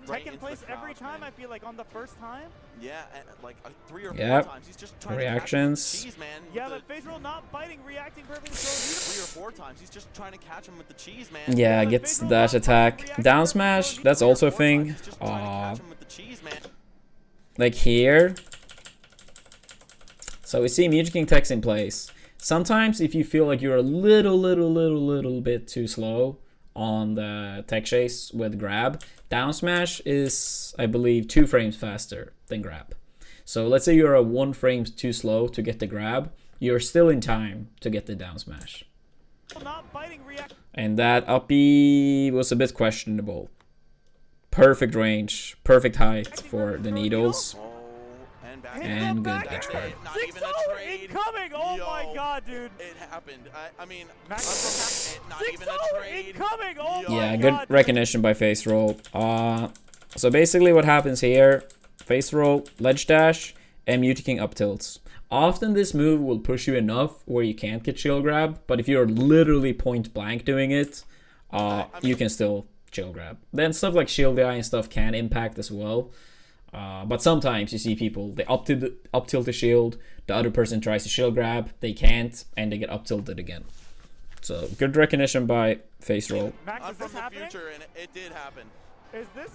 Tech in place every time, I feel like, on the first time. Yeah, like 3 or 4 Yep. times. He's just trying Reactions. to catch him with the cheese, man. Yeah, but face roll not biting, reacting perfectly. 3 or 4 times. He's just trying to catch him with the cheese, man. Yeah, gets the dash attack. Down smash, that's also a thing. Like here. So we see Mewtwo King techs in place. Sometimes if you feel like you're a little bit too slow on the tech chase with grab, down smash is, I believe, 2 frames faster than grab. So let's say you're a 1 frame too slow to get the grab, you're still in time to get the down smash. And that up B was a bit questionable. Perfect range, perfect height for the needles. And good edge guard. 6-0 incoming! Oh my god, dude! It happened. I mean, not even a trade. Incoming! Oh my yeah, god, good dude. recognition by face roll. So basically what happens here, face roll, ledge dash, and Mewtwo King up tilts. Often this move will push you enough where you can't get shield grab, but if you're literally point blank doing it, you can still shield grab. Then stuff like shield eye and stuff can impact as well. But sometimes you see people, they up tilt the shield, the other person tries to shield grab, they can't, and they get up tilted again. So good recognition by face roll. Max, is this from the happening? future, and it did happen. Is this?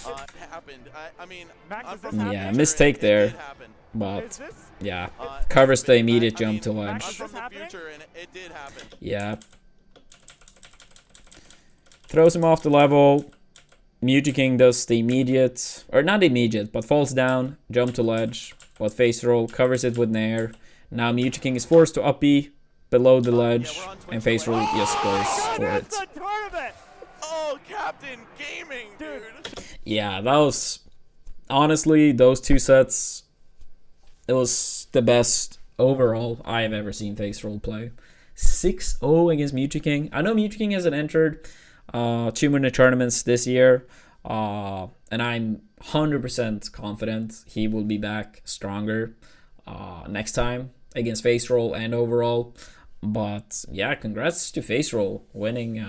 It happened. I mean, Max, I'm is from this the happening? Yeah, future, mistake and it there. did happen. But Is this? yeah, It covers the happened. immediate I jump mean, to I'm ledge. from the happening? future, and it did happen. Yeah. Throws him off the level. Mewtwo King does the immediate, or not immediate, but falls down, jump to ledge, but face roll, covers it with nair. Now Mewtwo King is forced to up B below the ledge, and face roll just goes for it. The tournament! Oh, Captain Gaming, dude. Yeah, that was, honestly, those 2 sets, it was the best overall I have ever seen face roll play. 6-0 against Mewtwo King. I know Mewtwo King hasn't entered 2 many tournaments this year, and I'm 100% confident he will be back stronger next time against face roll and overall. But yeah, congrats to face roll winning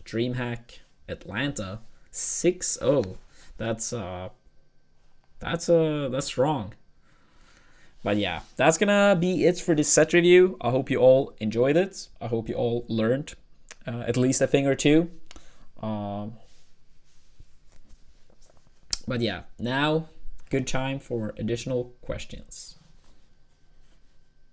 DreamHack Atlanta 6-0. That's strong. But yeah, that's gonna be it for this set review. I hope you all enjoyed it. I hope you all learned at least a thing or two. But yeah, now good time for additional questions.